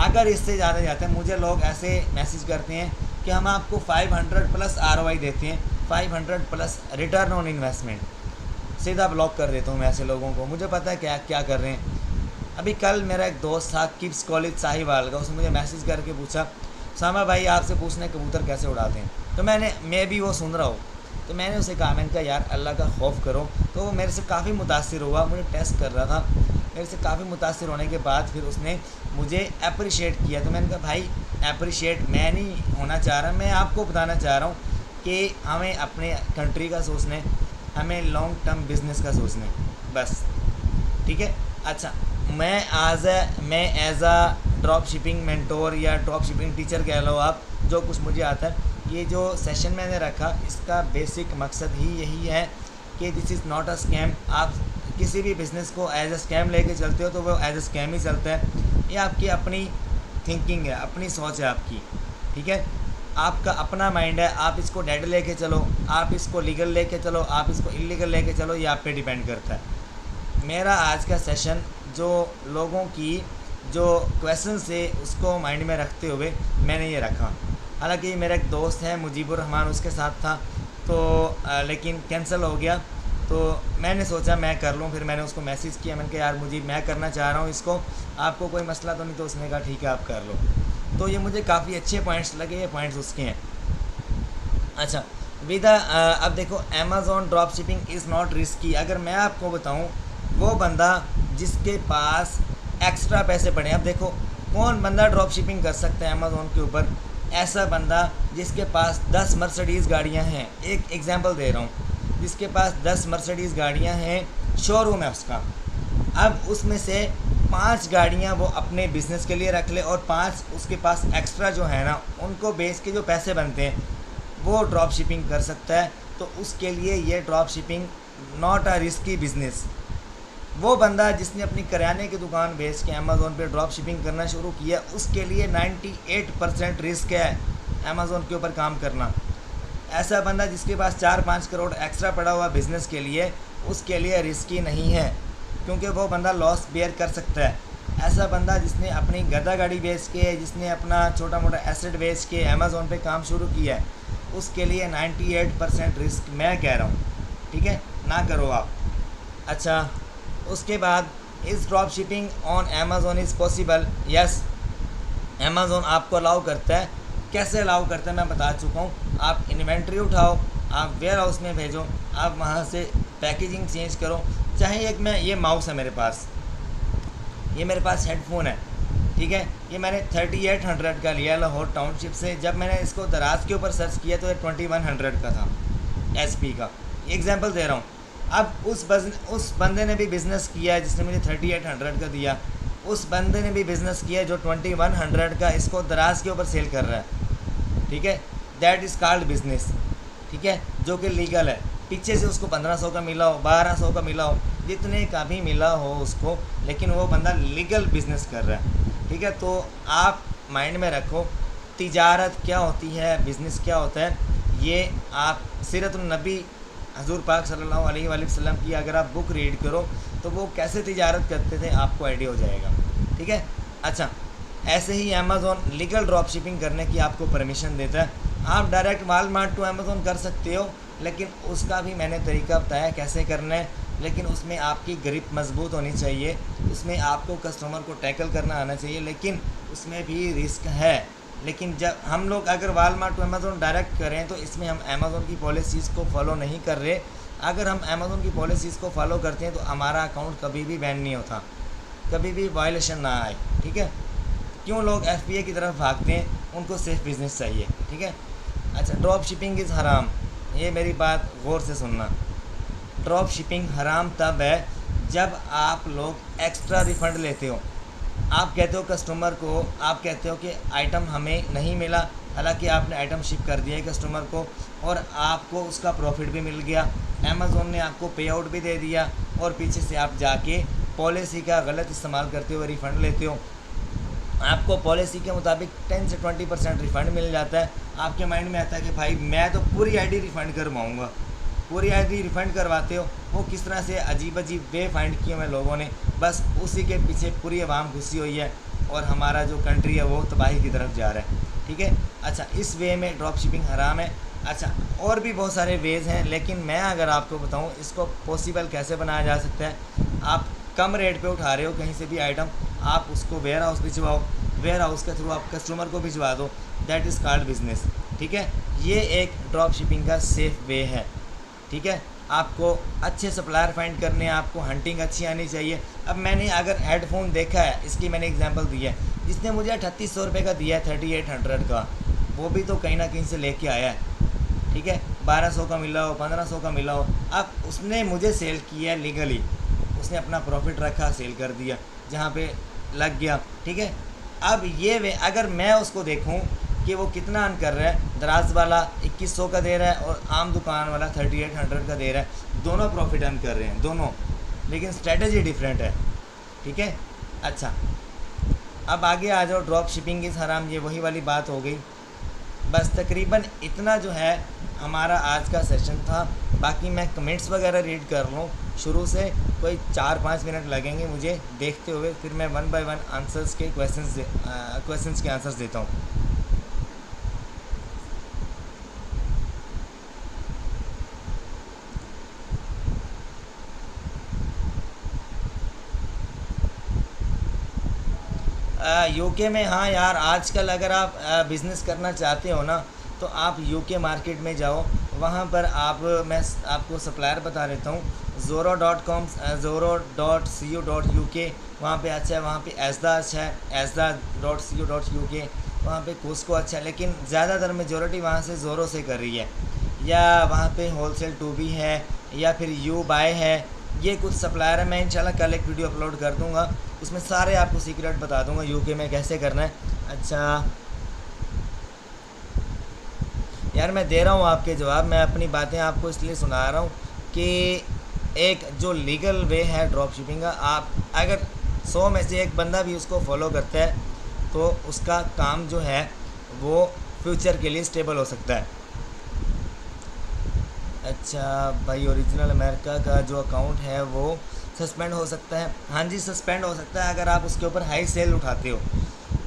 अगर इससे ज़्यादा जाते हैं, मुझे लोग ऐसे मैसेज करते हैं कि हम आपको 500 प्लस ROI देते हैं, 500 प्लस रिटर्न ऑन इन्वेस्टमेंट, सीधा ब्लॉक कर देता हूँ मैं ऐसे लोगों को। मुझे पता है क्या क्या कर रहे हैं। अभी कल मेरा एक दोस्त था किप्स कॉलेज साहिवाल का, उसने मुझे मैसेज करके पूछा, सामा भाई आपसे पूछने कबूतर कैसे उड़ाते हैं? तो मैं भी वो सुन रहा हूँ, तो मैंने उसे कहा, मैंने कहा यार अल्लाह का खौफ करो। तो वो मेरे से काफ़ी मुतासिर हुआ, मुझे टेस्ट कर रहा था, मेरे से काफ़ी मुतासिर होने के बाद फिर उसने मुझे अप्रिशिएट किया। तो मैंने कहा भाई अप्रिशिएट मैं नहीं होना चाह रहा, मैं आपको बताना चाह रहा हूँ कि हमें अपने कंट्री का सोचना है, हमें लॉन्ग टर्म बिज़नेस का सोचना है, बस। ठीक है, अच्छा, मैं as a drop shipping mentor या ड्रॉप शिपिंग टीचर कह लो आप, जो कुछ मुझे आता है, ये जो सेशन मैंने रखा इसका बेसिक मकसद ही यही है कि this is not a scam. आप किसी भी बिज़नेस को एज अ स्कैम लेके चलते हो तो वो एज अ स्कैम ही चलता है। ये आपकी अपनी थिंकिंग है, अपनी सोच है आपकी। ठीक है, आपका अपना माइंड है, आप इसको डेड लेके चलो, आप इसको लीगल लेके चलो, आप इसको इलीगल लेके चलो, ये आप पे डिपेंड करता है। मेरा आज का सेशन जो लोगों की जो क्वेश्चन से उसको माइंड में रखते हुए मैंने ये रखा। हालांकि मेरा एक दोस्त है मुजीबुर रहमान, उसके साथ था तो लेकिन कैंसिल हो गया, तो मैंने सोचा मैं कर लूँ। फिर मैंने उसको मैसेज किया, मैंने कहा यार मुझे, मैं करना चाह रहा हूँ इसको, आपको कोई मसला तो नहीं? तो उसने कहा ठीक है आप कर लो। तो ये मुझे काफ़ी अच्छे पॉइंट्स लगे, ये पॉइंट्स उसके हैं। अच्छा विदा, अब देखो Amazon drop shipping is not risky. अगर मैं आपको बताऊँ, वो बंदा जिसके पास एक्स्ट्रा पैसे पड़े, अब देखो कौन बंदा ड्रॉप शिपिंग कर सकता है अमेज़ॉन के ऊपर? ऐसा बंदा जिसके पास 10 मर्सिडीज़ गाड़ियाँ हैं, एक एग्जांपल दे रहा हूँ, जिसके पास 10 मर्सिडीज़ गाड़ियाँ हैं, शोरूम है उसका, अब उसमें से 5 गाड़ियाँ वो अपने बिज़नेस के लिए रख ले और 5 उसके पास एक्स्ट्रा जो है ना, उनको बेच के जो पैसे बनते हैं वो ड्रॉप शिपिंग कर सकता है। तो उसके लिए ये drop shipping not a risky business. वो बंदा जिसने अपनी करियाने की दुकान बेच के अमेज़ॉन पे ड्रॉप शिपिंग करना शुरू किया, उसके लिए 98% रिस्क है अमेज़ॉन के ऊपर काम करना। ऐसा बंदा जिसके पास 4-5 करोड़ एक्स्ट्रा पड़ा हुआ बिज़नेस के लिए, उसके लिए रिस्की नहीं है, क्योंकि वो बंदा लॉस बेयर कर सकता है। ऐसा बंदा जिसने अपनी गधा गाड़ी बेच के, जिसने अपना छोटा मोटा एसेट बेच के अमेज़ोन पे काम शुरू किया है, उसके लिए 98% रिस्क मैं कह रहा हूँ, ठीक है, ना करो आप। अच्छा, उसके बाद इस drop shipping on Amazon is possible? Yes, Amazon आपको अलाउ करता है। कैसे अलाउ करता है मैं बता चुका हूँ। आप इन्वेंट्री उठाओ, आप वेयर हाउस में भेजो, आप वहाँ से पैकेजिंग चेंज करो। चाहे एक मैं, ये माउस है मेरे पास, ये मेरे पास हेडफोन है, ठीक है, ये मैंने 3800 का लिया लाहौर टाउनशिप से। जब मैंने इसको दराज के ऊपर सर्च किया तो ये 2100 का था, SP का। एग्जांपल दे रहा हूँ। अब उस बंदे ने भी बिज़नेस किया है जिसने मुझे 3800 का दिया, उस बंदे ने भी बिज़नेस किया है जो 2100 का इसको दराज के ऊपर सेल कर रहा है, ठीक है। दैट इज़ कॉल्ड बिजनेस, ठीक है, जो कि लीगल है। पीछे से उसको 1500 का मिला हो, 1200 का मिला हो, जितने का भी मिला हो उसको, लेकिन वो बंदा लीगल बिज़नेस कर रहा है, ठीक है। तो आप माइंड में रखो, तिजारत क्या होती है, बिज़नेस क्या होता है, ये आप सीरतुन नबी हजूर पाक सल्लल्लाहु अलैहि वसल्लम की अगर आप बुक रीड करो तो वो कैसे तिजारत करते थे आपको आइडिया हो जाएगा, ठीक है। अच्छा, ऐसे ही अमेज़ोन लीगल ड्रॉप शिपिंग करने की आपको परमिशन देता है। आप डायरेक्ट वालमार्ट टू अमेज़ोन कर सकते हो, लेकिन उसका भी मैंने तरीका बताया कैसे करना है। लेकिन उसमें आपकी ग्रिप मजबूत होनी चाहिए, उसमें आपको कस्टमर को टैकल करना आना चाहिए, लेकिन उसमें भी रिस्क है। लेकिन जब हम लोग अगर वालमार्ट टू अमेज़ोन डायरेक्ट करें तो इसमें हम अमेज़ोन की पॉलिसीज़ को फॉलो नहीं कर रहे। अगर हम अमेज़ोन की पॉलिसीज़ को फॉलो करते हैं तो हमारा अकाउंट कभी भी बैन नहीं होता, कभी भी वायलेशन ना आए, ठीक है। क्यों लोग FBA की तरफ भागते हैं? उनको सेफ बिज़नेस चाहिए, ठीक है। अच्छा, ड्रॉप शिपिंग इज़ हराम, ये मेरी बात गौर से सुनना। ड्रॉप शिपिंग हराम तब है जब आप लोग एक्स्ट्रा रिफ़ंड लेते हो। आप कहते हो कस्टमर को, आप कहते हो कि आइटम हमें नहीं मिला, हालांकि आपने आइटम शिप कर दिया है कस्टमर को और आपको उसका प्रॉफिट भी मिल गया, अमेज़ोन ने आपको पे आउट भी दे दिया, और पीछे से आप जाके पॉलिसी का गलत इस्तेमाल करते हुए रिफ़ंड लेते हो। आपको पॉलिसी के मुताबिक 10 से 20% रिफ़ंड मिल जाता है। आपके माइंड में आता है कि भाई मैं तो पूरी आईडी रिफ़ंड करवाऊँगा, पूरी आईडी रिफ़ंड करवाते हो। वो किस तरह से अजीब अजीब वे फाइंड किए हुए लोगों ने, बस उसी के पीछे पूरी आवाम घुसी हुई है और हमारा जो कंट्री है वो तबाही की तरफ जा रहा है, ठीक है। अच्छा, इस वे में ड्रॉप शिपिंग हराम है। अच्छा, और भी बहुत सारे वेज़ हैं, लेकिन मैं अगर आपको बताऊं इसको पॉसिबल कैसे बनाया जा सकता है। आप कम रेट पे उठा रहे हो कहीं से भी आइटम, आप उसको वेयर हाउस भिजवाओ, वेयर हाउस के थ्रू आप कस्टमर को भिजवा दो, दैट इज़ कॉल्ड बिजनेस, ठीक है। ये एक ड्रॉप शिपिंग का सेफ वे है, ठीक है। आपको अच्छे सप्लायर फाइंड करने हैं, आपको हंटिंग अच्छी आनी चाहिए। अब मैंने अगर हेडफोन देखा है, इसकी मैंने एग्जांपल दी है, जिसने मुझे 3800 रुपये का दिया है 3800 का, वो भी तो कहीं ना कहीं से लेके आया है, ठीक है। 1200 का मिला हो, 1500 का मिला हो, अब उसने मुझे सेल किया है लीगली, उसने अपना प्रॉफिट रखा, सेल कर दिया जहाँ पे लग गया, ठीक है। अब ये वे अगर मैं उसको देखूँ कि वो कितना अर्न कर रहा है, दराज वाला 2100 का दे रहा है और आम दुकान वाला 3800 का दे रहा है, दोनों प्रॉफिट अर्न कर रहे हैं दोनों, लेकिन स्ट्रेटजी डिफरेंट है, ठीक है। अच्छा, अब आगे आ जाओ, ड्रॉप शिपिंग इज़ हराम, ये वही वाली बात हो गई। बस तकरीबन इतना जो है हमारा आज का सेशन था। बाकी मैं कमेंट्स वगैरह रीड कर लूँ शुरू से, कोई 4-5 मिनट लगेंगे मुझे देखते हुए, फिर मैं 1 बाय 1 आंसर्स के क्वेश्चंस के आंसर्स देता हूँ। यूके में, हाँ यार, आजकल अगर आप बिज़नेस करना चाहते हो ना तो आप यूके मार्केट में जाओ, वहाँ पर मैं आपको सप्लायर बता देता हूँ, zoro.com, zoro.co.uk, वहाँ पे अच्छा है, वहाँ पे एजदा अच्छा है, एजदा.co.uk, वहाँ पे कोस्को अच्छा है, लेकिन ज़्यादातर मेजॉरिटी वहाँ से ज़ोरो से कर रही है, या वहाँ पे होलसेल 2 भी है, या फिर यू बाय है। ये कुछ सप्लायर है, मैं इंशाल्लाह कल एक वीडियो अपलोड कर दूँगा, उसमें सारे आपको सीक्रेट बता दूँगा यूके में कैसे करना है। अच्छा यार, मैं दे रहा हूँ आपके जवाब, मैं अपनी बातें आपको इसलिए सुना रहा हूँ कि एक जो लीगल वे है ड्रॉप शिपिंग का, आप अगर 100 में से एक बंदा भी उसको फॉलो करता है तो उसका काम जो है वो फ्यूचर के लिए स्टेबल हो सकता है। अच्छा भाई, ओरिजिनल अमेरिका का जो अकाउंट है वो सस्पेंड हो सकता है? हाँ जी, सस्पेंड हो सकता है अगर आप उसके ऊपर हाई सेल उठाते हो।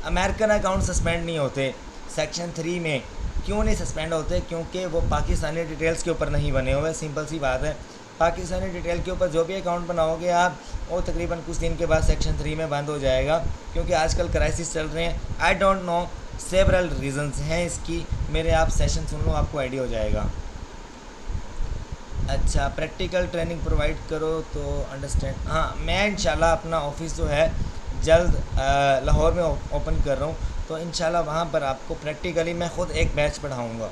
अमेरिकन अकाउंट सस्पेंड नहीं होते सेक्शन 3 में। क्यों नहीं सस्पेंड होते? क्योंकि वो पाकिस्तानी डिटेल्स के ऊपर नहीं बने हुए। सिंपल सी बात है, पाकिस्तानी डिटेल के ऊपर जो भी अकाउंट बनाओगे आप, वो तकरीबन कुछ दिन के बाद सेक्शन 3 में बंद हो जाएगा, क्योंकि आजकल क्राइसिस चल रहे हैं। I don't know, several reasons हैं इसकी। मेरे आप सेशन सुन लो, आपको आइडिया हो जाएगा। अच्छा, प्रैक्टिकल ट्रेनिंग प्रोवाइड करो तो अंडरस्टैंड। हाँ, मैं इंशाल्लाह अपना ऑफिस जो है जल्द लाहौर में ओपन कर रहा हूँ, तो इंशाल्लाह वहाँ पर आपको प्रैक्टिकली मैं ख़ुद एक बैच पढ़ाऊँगा।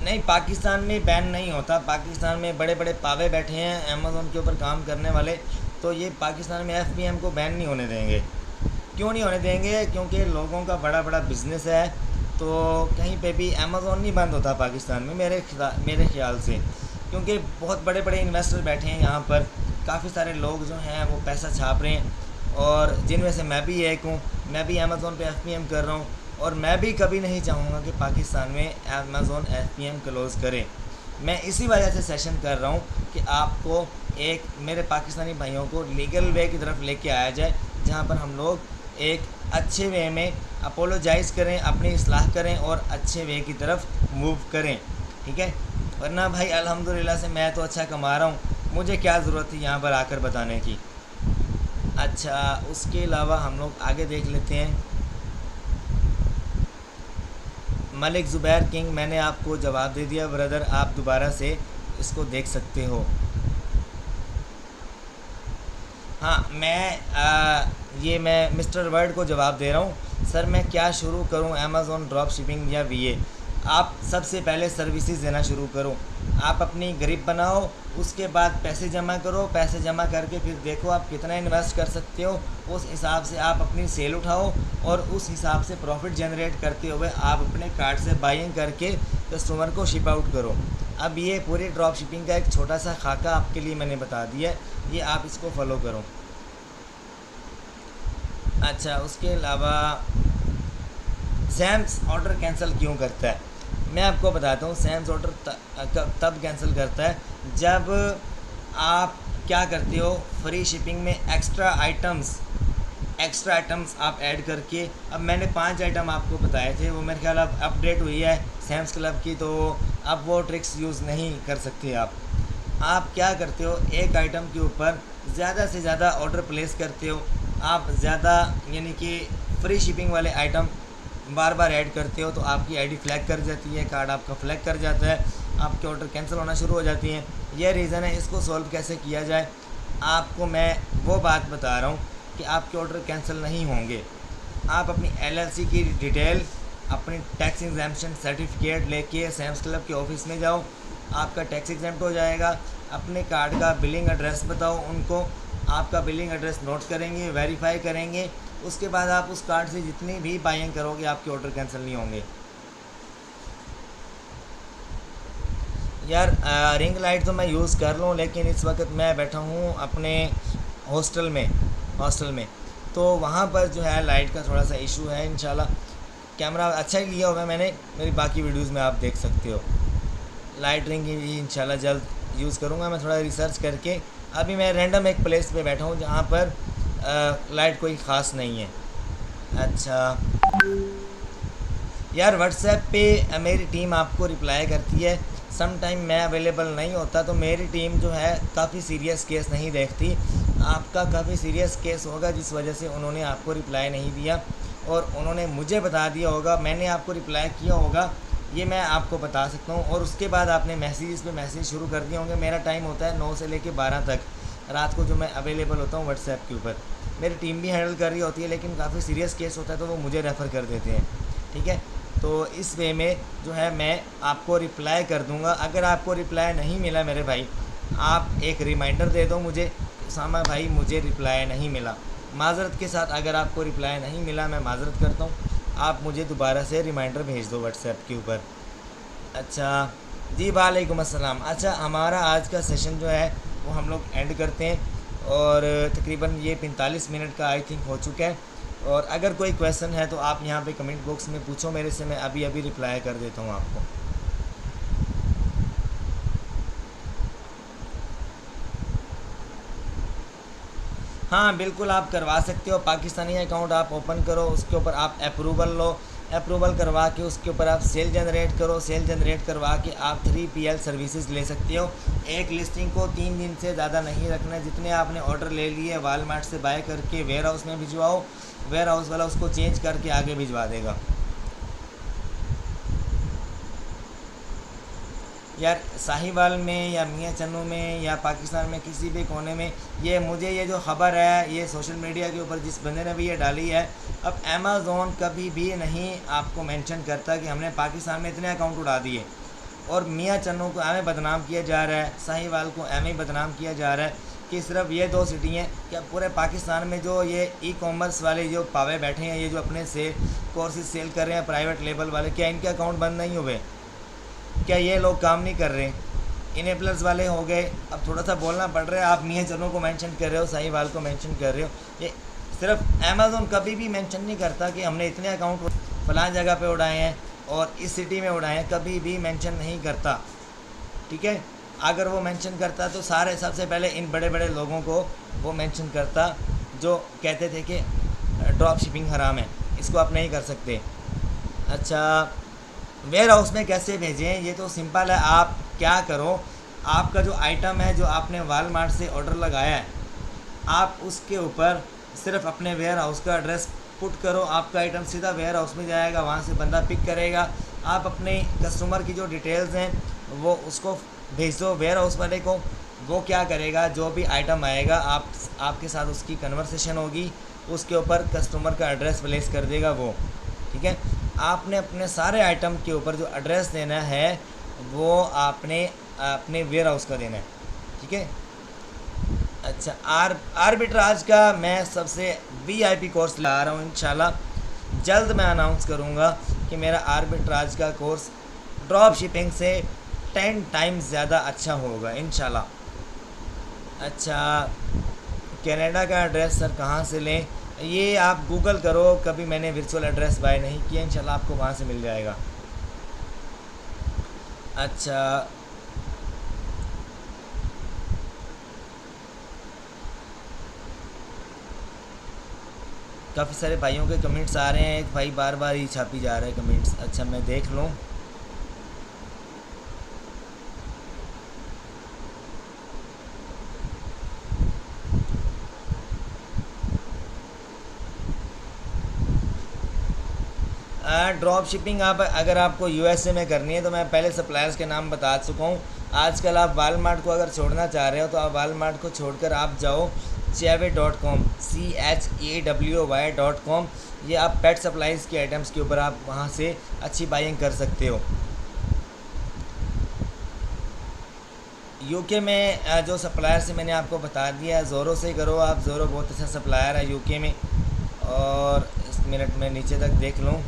नहीं, पाकिस्तान में बैन नहीं होता। पाकिस्तान में बड़े बड़े पावे बैठे हैं अमेज़ोन के ऊपर काम करने वाले, तो ये पाकिस्तान में एफबीएम को बैन नहीं होने देंगे। क्यों नहीं होने देंगे? क्योंकि लोगों का बड़ा बड़ा बिजनेस है, तो कहीं पे भी अमेज़ोन नहीं बंद होता पाकिस्तान में, मेरे ख्याल से। क्योंकि बहुत बड़े बड़े इन्वेस्टर बैठे हैं यहाँ पर, काफ़ी सारे लोग जो हैं वो पैसा छाप रहे हैं, और जिनमें से मैं भी एक हूँ। मैं भी अमेज़ोन पे एफबीएम कर रहा हूँ, और मैं भी कभी नहीं चाहूँगा कि पाकिस्तान में अमेज़ोन एफबीएम क्लोज़ करे। मैं इसी वजह से सेशन कर रहा हूँ कि आपको एक मेरे पाकिस्तानी भाइयों को लीगल वे की तरफ लेके आया जाए, जहाँ पर हम लोग एक अच्छे वे में अपोलोजाइज़ करें, अपनी इस्लाह करें और अच्छे वे की तरफ मूव करें, ठीक है? वरना भाई अल्हम्दुलिल्लाह से मैं तो अच्छा कमा रहा हूँ, मुझे क्या ज़रूरत थी यहाँ पर आकर बताने की। अच्छा, उसके अलावा हम लोग आगे देख लेते हैं। मलिक ज़ुबैर किंग, मैंने आपको जवाब दे दिया ब्रदर, आप दोबारा से इसको देख सकते हो। हाँ, मैं मिस्टर वर्ड को जवाब दे रहा हूँ। सर, मैं क्या शुरू करूँ, अमेज़ॉन ड्रॉप शिपिंग या वीए? आप सबसे पहले सर्विसेज देना शुरू करो। आप अपनी ग्रिप बनाओ, उसके बाद पैसे जमा करो। पैसे जमा करके फिर देखो आप कितना इन्वेस्ट कर सकते हो, उस हिसाब से आप अपनी सेल उठाओ, और उस हिसाब से प्रॉफिट जनरेट करते हुए आप अपने कार्ड से बाइंग करके कस्टमर को शिप आउट करो। अब ये पूरी ड्रॉप शिपिंग का एक छोटा सा खाका आपके लिए मैंने बता दिया है, ये आप इसको फॉलो करो। अच्छा, उसके अलावा सैम्स ऑर्डर कैंसिल क्यों करता है? मैं आपको बताता हूँ। सैम्स ऑर्डर तब कैंसिल करता है जब आप क्या करते हो, फ्री शिपिंग में एक्स्ट्रा आइटम्स आप ऐड करके। अब मैंने 5 आइटम आपको बताए थे, वो मेरे ख्याल अब अपडेट हुई है सैम्स क्लब की, तो अब वो ट्रिक्स यूज़ नहीं कर सकते आप क्या करते हो, एक आइटम के ऊपर ज़्यादा से ज़्यादा ऑर्डर प्लेस करते हो। आप ज़्यादा यानी कि फ्री शिपिंग वाले आइटम बार बार ऐड करते हो, तो आपकी आईडी फ्लैग कर जाती है, कार्ड आपका फ्लैग कर जाता है, आपके ऑर्डर कैंसिल होना शुरू हो जाती हैं। यह रीज़न है। इसको सॉल्व कैसे किया जाए, आपको मैं वो बात बता रहा हूँ कि आपके ऑर्डर कैंसिल नहीं होंगे। आप अपनी एलएलसी की डिटेल, अपनी टैक्स एग्जेम्पशन सर्टिफिकेट लेके सैम्स क्लब के ऑफिस में जाओ, आपका टैक्स एग्जेम्प्ट हो जाएगा। अपने कार्ड का बिलिंग एड्रेस बताओ उनको, आपका बिलिंग एड्रेस नोट करेंगे, वेरीफाई करेंगे। उसके बाद आप उस कार्ड से जितनी भी बाइंग करोगे, आपके ऑर्डर कैंसिल नहीं होंगे। यार, रिंग लाइट तो मैं यूज़ कर लूँ, लेकिन इस वक्त मैं बैठा हूँ अपने हॉस्टल में, तो वहाँ पर जो है लाइट का थोड़ा सा इशू है। इंशाल्लाह कैमरा अच्छा ही लिया होगा मैंने, मेरी बाकी वीडियोस में आप देख सकते हो। लाइट रिंग ही इंशाल्लाह जल्द यूज़ करूँगा मैं, थोड़ा रिसर्च करके। अभी मैं रैंडम एक प्लेस पे बैठा हूँ जहाँ पर लाइट कोई ख़ास नहीं है। अच्छा यार, व्हाट्सएप पे मेरी टीम आपको रिप्लाई करती है, सम टाइम मैं अवेलेबल नहीं होता, तो मेरी टीम जो है काफ़ी सीरियस केस नहीं देखती। आपका काफ़ी सीरियस केस होगा जिस वजह से उन्होंने आपको रिप्लाई नहीं दिया, और उन्होंने मुझे बता दिया होगा, मैंने आपको रिप्लाई किया होगा, ये मैं आपको बता सकता हूँ। और उसके बाद आपने मैसेज पे मैसेज शुरू कर दिए होंगे। मेरा टाइम होता है 9 से लेकर 12 तक रात को, जो मैं अवेलेबल होता हूँ व्हाट्सएप के ऊपर। मेरी टीम भी हैंडल कर रही होती है, लेकिन काफ़ी सीरियस केस होता है तो वो मुझे रेफ़र कर देते हैं, ठीक है? तो इस वे में जो है मैं आपको रिप्लाई कर दूंगा। अगर आपको रिप्लाई नहीं मिला मेरे भाई, आप एक रिमाइंडर दे दो मुझे, उसामा भाई मुझे रिप्लाई नहीं मिला। माज़रत के साथ अगर आपको रिप्लाई नहीं मिला, मैं माज़रत करता हूँ, आप मुझे दोबारा से रिमाइंडर भेज दो व्हाट्सएप के ऊपर। अच्छा जी, वालेकुम अस्सलाम। अच्छा, हमारा आज का सेशन जो है वो हम लोग एंड करते हैं, और तकरीबन ये 45 मिनट का आई थिंक हो चुका है। और अगर कोई क्वेश्चन है तो आप यहाँ पे कमेंट बॉक्स में पूछो मेरे से, मैं अभी अभी रिप्लाई कर देता हूँ आपको। हाँ बिल्कुल, आप करवा सकते हो। पाकिस्तानी अकाउंट आप ओपन करो, उसके ऊपर आप अप्रूवल लो, अप्रूवल करवा के उसके ऊपर आप सेल जनरेट करो, सेल जनरेट करवा के आप 3PL सर्विसेज ले सकते हो। एक लिस्टिंग को 3 दिन से ज़्यादा नहीं रखना। जितने आपने ऑर्डर ले लिए वालमार्ट से बाय करके वेयर हाउस में भिजवाओ, वेयर हाउस वाला उसको चेंज करके आगे भिजवा देगा। यार साहिवाल में या मियाँ चन्नू में या पाकिस्तान में किसी भी कोने में, ये जो ख़बर है ये सोशल मीडिया के ऊपर जिस बंदे ने भी ये डाली है, अब अमेज़ोन कभी भी नहीं आपको मेंशन करता कि हमने पाकिस्तान में इतने अकाउंट उड़ा दिए। और मियाँ चन्नू को एवं बदनाम किया जा रहा है, साहिवाल को एवं बदनाम किया जा रहा है कि सिर्फ ये 2 सिटी हैं। क्या पूरे पाकिस्तान में जो ये ई-कॉमर्स वाले जो पावे बैठे हैं, ये जो अपने से कोर्सेज सेल कर रहे हैं प्राइवेट लेवल वाले, क्या इनके अकाउंट बंद नहीं हुए? क्या ये लोग काम नहीं कर रहे? इनेबलर्स वाले हो गए। अब थोड़ा सा बोलना पड़ रहा है। आप मियाँ चन्नू को मेंशन कर रहे हो, साहिवाल को मेंशन कर रहे हो। ये सिर्फ अमेज़ोन कभी भी मेंशन नहीं करता कि हमने इतने अकाउंट फलां जगह पे उड़ाए हैं और इस सिटी में उड़ाए हैं, कभी भी मेंशन नहीं करता। ठीक है, अगर वो मेंशन करता तो सारे सबसे पहले इन बड़े बड़े लोगों को वो मेंशन करता जो कहते थे कि ड्रॉप शिपिंग हराम है, इसको आप नहीं कर सकते। अच्छा, वेयर हाउस में कैसे भेजें? ये तो सिंपल है। आप क्या करो, आपका जो आइटम है जो आपने वालमार्ट से ऑर्डर लगाया है, आप उसके ऊपर सिर्फ अपने वेयर हाउस का एड्रेस पुट करो, आपका आइटम सीधा वेयर हाउस में जाएगा, वहाँ से बंदा पिक करेगा। आप अपने कस्टमर की जो डिटेल्स हैं वो उसको भेज दो वेयर हाउस वाले को। वो क्या करेगा, जो भी आइटम आएगा आपके साथ उसकी कन्वर्सेशन होगी, उसके ऊपर कस्टमर का एड्रेस प्लेस कर देगा वो। ठीक है, आपने अपने सारे आइटम के ऊपर जो एड्रेस देना है वो आपने अपने वेयर हाउस का देना है। ठीक है। अच्छा, आर्बिट्राज का मैं सबसे VIP कोर्स ला रहा हूँ इंशाल्लाह। जल्द मैं अनाउंस करूँगा कि मेरा आर्बिट्राज का कोर्स ड्रॉप शिपिंग से 10 टाइम्स ज़्यादा अच्छा होगा इंशाल्लाह। अच्छा, कनाडा का एड्रेस सर कहाँ से लें? ये आप गूगल करो, कभी मैंने वर्चुअल एड्रेस बाय नहीं किया, इंशाल्लाह आपको वहाँ से मिल जाएगा। अच्छा, काफ़ी सारे भाइयों के कमेंट्स आ रहे हैं। एक भाई बार बार ही छापी जा रहे हैं कमेंट्स। अच्छा, मैं देख लूँ। ड्रॉप शिपिंग आप अगर आपको USA में करनी है तो मैं पहले सप्लायर्स के नाम बता चुका हूँ। आजकल आप वालमार्ट को अगर छोड़ना चाह रहे हो तो आप वालमार्ट को छोड़कर आप जाओ chewy.com, CHEWY.com। ये आप पेट सप्लाईज़ के आइटम्स के ऊपर आप वहाँ से अच्छी बाइंग कर सकते हो। UK में जो सप्लायर से मैंने आपको बता दिया, ज़ोरो से करो आप। ज़ोरो बहुत अच्छा सप्लायर है UK में। और इस मिनट में नीचे तक देख लूँ।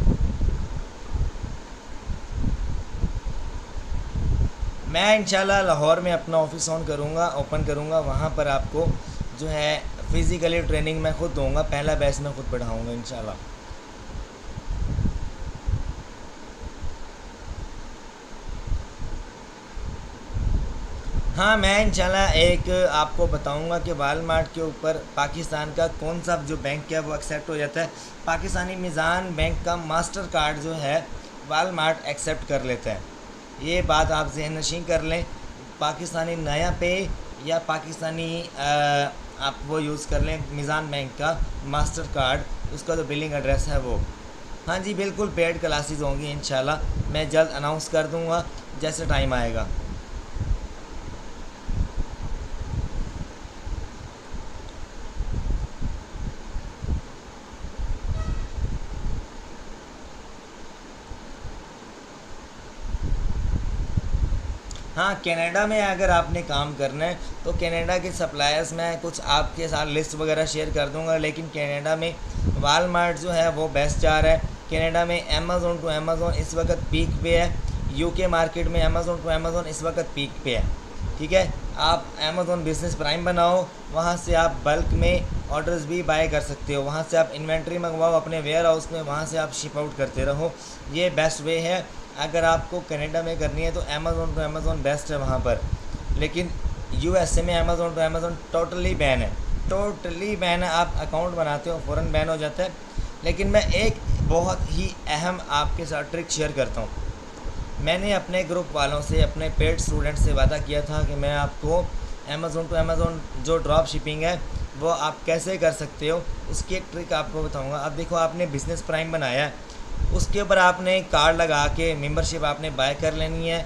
मैं इंशाल्लाह लाहौर में अपना ऑफिस ओपन करूँगा। वहाँ पर आपको जो है फ़िज़िकली ट्रेनिंग मैं ख़ुद दूँगा, पहला बैच मैं ख़ुद पढ़ाऊँगा इंशाल्लाह। हाँ, मैं इंशाल्लाह एक आपको बताऊंगा कि वालमार्ट के ऊपर पाकिस्तान का कौन सा जो बैंक है वो एक्सेप्ट हो जाता है। पाकिस्तानी मीज़ान बैंक का मास्टर कार्ड जो है वालमार्ट एक्सेप्ट कर लेता है। ये बात आप ज़हन नशीं कर लें। पाकिस्तानी नया पे या पाकिस्तानी आप वो यूज़ कर लें मीज़ान बैंक का मास्टर कार्ड, उसका जो बिलिंग एड्रेस है वो। हाँ जी बिल्कुल, पेड क्लासेस होंगी इंशाल्लाह। मैं जल्द अनाउंस कर दूँगा जैसे टाइम आएगा। हाँ, कनाडा में अगर आपने काम करना है तो कनाडा के सप्लायर्स में कुछ आपके साथ लिस्ट वगैरह शेयर कर दूंगा। लेकिन कनाडा में वालमार्ट जो है वो बेस्ट जा रहा है। कनाडा में अमेज़ोन टू अमेज़ोन इस वक्त पीक पे है। UK मार्केट में अमेज़ोन टू अमेज़ोन इस वक्त पीक पे है। ठीक है, आप अमेज़ोन बिज़नेस प्राइम बनाओ, वहाँ से आप बल्क में ऑर्डर्स भी बाय कर सकते हो। वहाँ से आप इन्वेंट्री मंगवाओ अपने वेयर हाउस में, वहाँ से आप शिप आउट करते रहो। ये बेस्ट वे है। अगर आपको कनाडा में करनी है तो अमेज़ोन टू अमेज़ोन बेस्ट है वहाँ पर। लेकिन यूएसए में Amazon to Amazon totally ban है, टोटली बैन है। आप अकाउंट बनाते हो फ़ौरन बैन हो जाता है। लेकिन मैं एक बहुत ही अहम आपके साथ ट्रिक शेयर करता हूँ। मैंने अपने ग्रुप वालों से, अपने पेड स्टूडेंट से वादा किया था कि मैं आपको अमेज़ोन टू अमेज़ोन जो ड्रॉप शिपिंग है वो आप कैसे कर सकते हो उसकी एक ट्रिक आपको बताऊंगा। अब देखो, आपने बिज़नेस प्राइम बनाया है, उसके ऊपर आपने कार्ड लगा के मेंबरशिप आपने बाय कर लेनी है।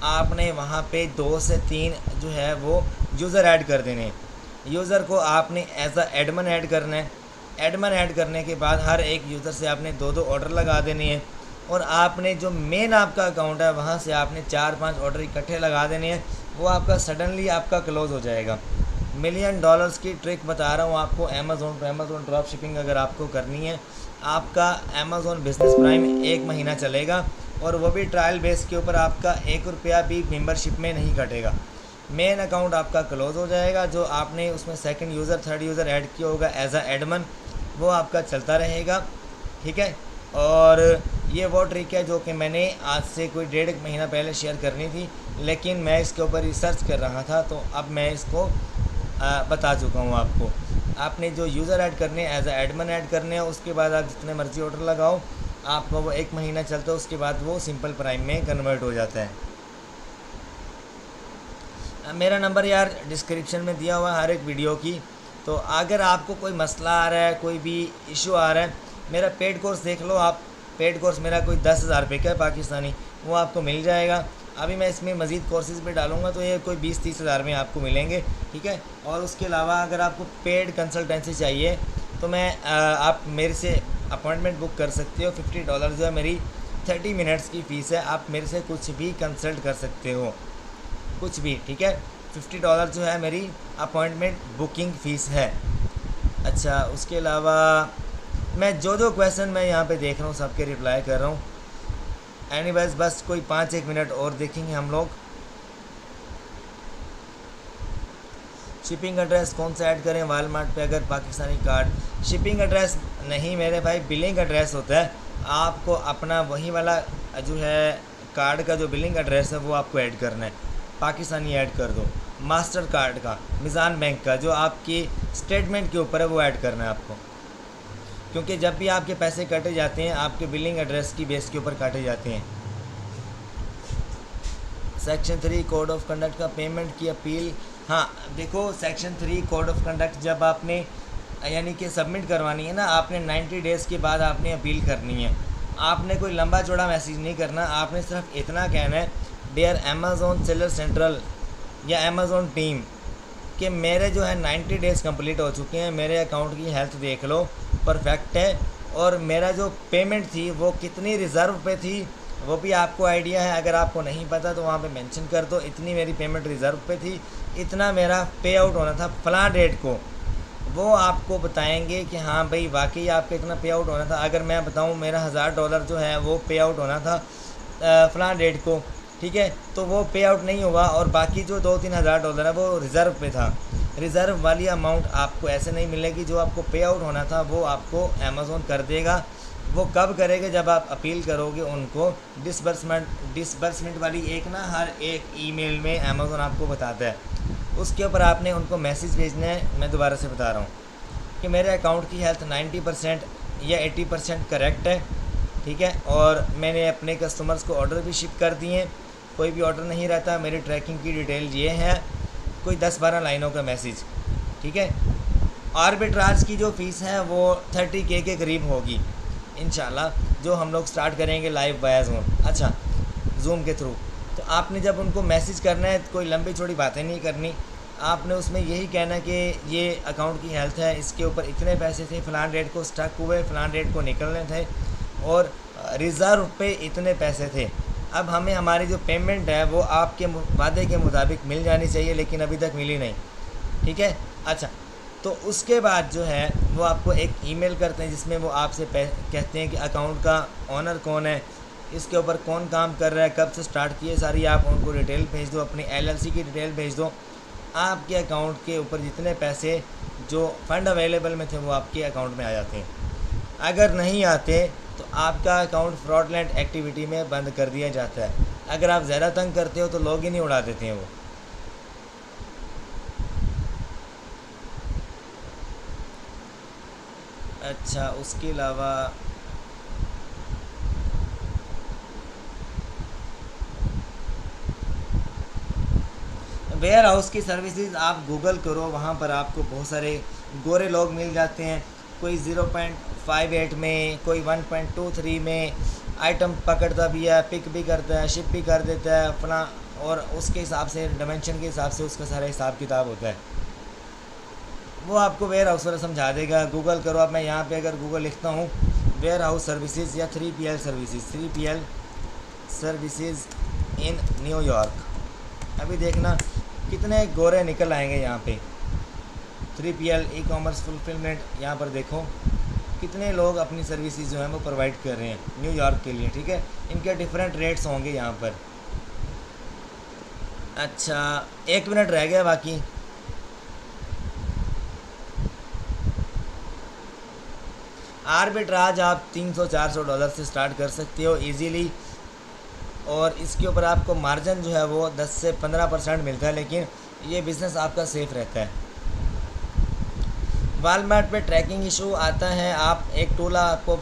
आपने वहाँ पे 2 से 3 जो है वो यूज़र ऐड कर देने हैं। यूज़र को आपने एज अ एडमिन ऐड करना है। एडमिन ऐड करने के बाद हर एक यूज़र से आपने 2-2 ऑर्डर लगा देने हैं। और आपने जो मेन आपका अकाउंट है वहाँ से आपने 4-5 ऑर्डर इकट्ठे लगा देने हैं। वो आपका सडनली आपका क्लोज़ हो जाएगा। $1,000,000 की ट्रिक बता रहा हूँ आपको। Amazon to Amazon drop shipping अगर आपको करनी है, आपका अमेज़ोन बिज़नेस प्राइम 1 महीना चलेगा और वो भी ट्रायल बेस के ऊपर। आपका 1 रुपया भी मेंबरशिप में नहीं कटेगा। मेन अकाउंट आपका क्लोज़ हो जाएगा। जो आपने उसमें second user, third user add किया होगा एज अ एडमिन, वो आपका चलता रहेगा। ठीक है। और ये वो ट्रिक है जो कि मैंने आज से कोई 1.5 महीना पहले शेयर करनी थी, लेकिन मैं इसके ऊपर रिसर्च कर रहा था, तो अब मैं इसको बता चुका हूँ आपको। आपने जो यूज़र ऐड करने एज अ एडमिन ऐड करने हैं, उसके बाद आप जितने मर्ज़ी ऑर्डर लगाओ, आपका वो 1 महीना चलता है। उसके बाद वो सिंपल प्राइम में कन्वर्ट हो जाता है। मेरा नंबर यार डिस्क्रिप्शन में दिया हुआ है हर एक वीडियो की। तो अगर आपको कोई मसला आ रहा है, कोई भी इशू आ रहा है, मेरा पेड कोर्स देख लो आप। पेड कोर्स मेरा कोई 10,000 रुपये का है पाकिस्तानी, वो आपको मिल जाएगा। अभी मैं इसमें मज़ीद कोर्सेज़ भी डालूंगा तो ये कोई 20-30 हज़ार में आपको मिलेंगे। ठीक है। और उसके अलावा अगर आपको पेड कंसल्टेंसी चाहिए तो आप मेरे से अपॉइंटमेंट बुक कर सकते हो। $50 जो है मेरी 30 मिनट्स की फ़ीस है। आप मेरे से कुछ भी कंसल्ट कर सकते हो, कुछ भी। ठीक है। $50 जो है मेरी अपॉइंटमेंट बुकिंग फ़ीस है। अच्छा, उसके अलावा मैं जो क्वेश्चन मैं यहाँ पे देख रहा हूँ सबके रिप्लाई कर रहा हूँ। एनीवेज, बस कोई 5-1 मिनट और देखेंगे हम लोग। शिपिंग एड्रेस कौन सा ऐड करें वालमार्ट पे अगर पाकिस्तानी कार्ड? शिपिंग एड्रेस नहीं मेरे भाई, बिलिंग एड्रेस होता है। आपको अपना वही वाला जो है कार्ड का जो बिलिंग एड्रेस है वो आपको ऐड करना है। पाकिस्तानी ऐड कर दो। मास्टर कार्ड का, मिज़ान बैंक का जो आपकी स्टेटमेंट के ऊपर है वो ऐड करना है आपको। क्योंकि जब भी आपके पैसे काटे जाते हैं आपके बिलिंग एड्रेस की बेस के ऊपर काटे जाते हैं। सेक्शन 3 कोड ऑफ कंडक्ट का पेमेंट की अपील। हाँ देखो, सेक्शन 3 कोड ऑफ कंडक्ट जब आपने यानी कि सबमिट करवानी है ना, आपने 90 डेज़ के बाद आपने अपील करनी है। आपने कोई लंबा चौड़ा मैसेज नहीं करना। आपने सिर्फ इतना कहना है, डियर अमेज़ोन सेलर सेंट्रल या अमेज़ोन टीम, कि मेरे जो है 90 डेज़ कंप्लीट हो चुके हैं, मेरे अकाउंट की हेल्थ देख लो, परफेक्ट है। और मेरा जो पेमेंट थी वो कितनी रिज़र्व पे थी वो भी आपको आइडिया है। अगर आपको नहीं पता तो वहाँ पे मेंशन कर दो, इतनी मेरी पेमेंट रिज़र्व पे थी, इतना मेरा पे आउट होना था फ़लाँ डेट को। वो आपको बताएंगे कि हाँ भाई वाकई आपका इतना पे आउट होना था। अगर मैं बताऊँ मेरा $1000 जो है वो पे आउट होना था फ़लाँ डेट को, ठीक है, तो वो पे आउट नहीं हुआ और बाकी जो $2-3 हज़ार डॉलर है वो रिज़र्व पे था। रिज़र्व वाली अमाउंट आपको ऐसे नहीं मिलेगी। जो आपको पे आउट होना था वो आपको अमेज़ोन कर देगा। वो कब करेगा? जब आप अपील करोगे उनको। डिसबर्समेंट वाली एक ना हर एक ईमेल में अमेज़ोन आपको बताता है, उसके ऊपर आपने उनको मैसेज भेजना है। मैं दोबारा से बता रहा हूँ कि मेरे अकाउंट की हेल्थ 90% या 80% करेक्ट है, ठीक है, और मैंने अपने कस्टमर्स को ऑर्डर भी शिप कर दिए हैं, कोई भी ऑर्डर नहीं रहता। मेरी ट्रैकिंग की डिटेल ये है, कोई 10-12 लाइनों का मैसेज, ठीक है। आर्बिट्राज की जो फ़ीस है वो 30K के करीब होगी इंशाल्लाह, जो हम लोग स्टार्ट करेंगे लाइव वाया जूम के थ्रू। तो आपने जब उनको मैसेज करना है, कोई लंबी चौड़ी बातें नहीं करनी। आपने उसमें यही कहना कि ये अकाउंट की हेल्थ है, इसके ऊपर इतने पैसे थे, फ़लाँ डेट को स्टक हुए, फ़लाँ डेट को निकलने थे और रिज़र्व पे इतने पैसे थे। अब हमें हमारी जो पेमेंट है वो आपके वादे के मुताबिक मिल जानी चाहिए, लेकिन अभी तक मिली नहीं, ठीक है। अच्छा, तो उसके बाद जो है वो आपको एक ईमेल करते हैं जिसमें वो आपसे कहते हैं कि अकाउंट का ऑनर कौन है, इसके ऊपर कौन काम कर रहा है, कब से स्टार्ट किए, सारी आप उनको डिटेल भेज दो, अपनी LLC की डिटेल भेज दो। आपके अकाउंट के ऊपर जितने पैसे जो फंड अवेलेबल में थे वो आपके अकाउंट में आ जाते हैं। अगर नहीं आते तो आपका अकाउंट फ्रॉडलेंट एक्टिविटी में बंद कर दिया जाता है। अगर आप ज़्यादा तंग करते हो तो लॉग इन ही उड़ा देते हैं वो। अच्छा, उसके अलावा वेयर हाउस की सर्विसेज आप गूगल करो, वहाँ पर आपको बहुत सारे गोरे लोग मिल जाते हैं। कोई 0.58 में, कोई 1.23 में आइटम पकड़ता भी है, पिक भी करता है, शिप भी कर देता है अपना, और उसके हिसाब से डायमेंशन के हिसाब से उसका सारा हिसाब किताब होता है। वो आपको वेयर हाउस वाला समझा देगा। गूगल करो। अब मैं यहाँ पे अगर गूगल लिखता हूँ वेयर हाउस सर्विसेज या 3PL services, 3PL services in New York, अभी देखना कितने गोरे निकल आएंगे यहाँ पे। 3PL ई कॉमर्स फुलफिलमेंट, यहाँ पर देखो कितने लोग अपनी सर्विसेज जो हैं वो प्रोवाइड कर रहे हैं न्यूयॉर्क के लिए। ठीक है, इनके डिफरेंट रेट्स होंगे यहाँ पर। अच्छा, 1 मिनट रह गया बाकी। आर्बिट्राज आप $300-400 से स्टार्ट कर सकते हो इजीली, और इसके ऊपर आपको मार्जिन जो है वो 10 से 15% मिलता है, लेकिन ये बिज़नेस आपका सेफ़ रहता है। वालमार्ट पे ट्रैकिंग इशू आता है। आप एक टूल आपको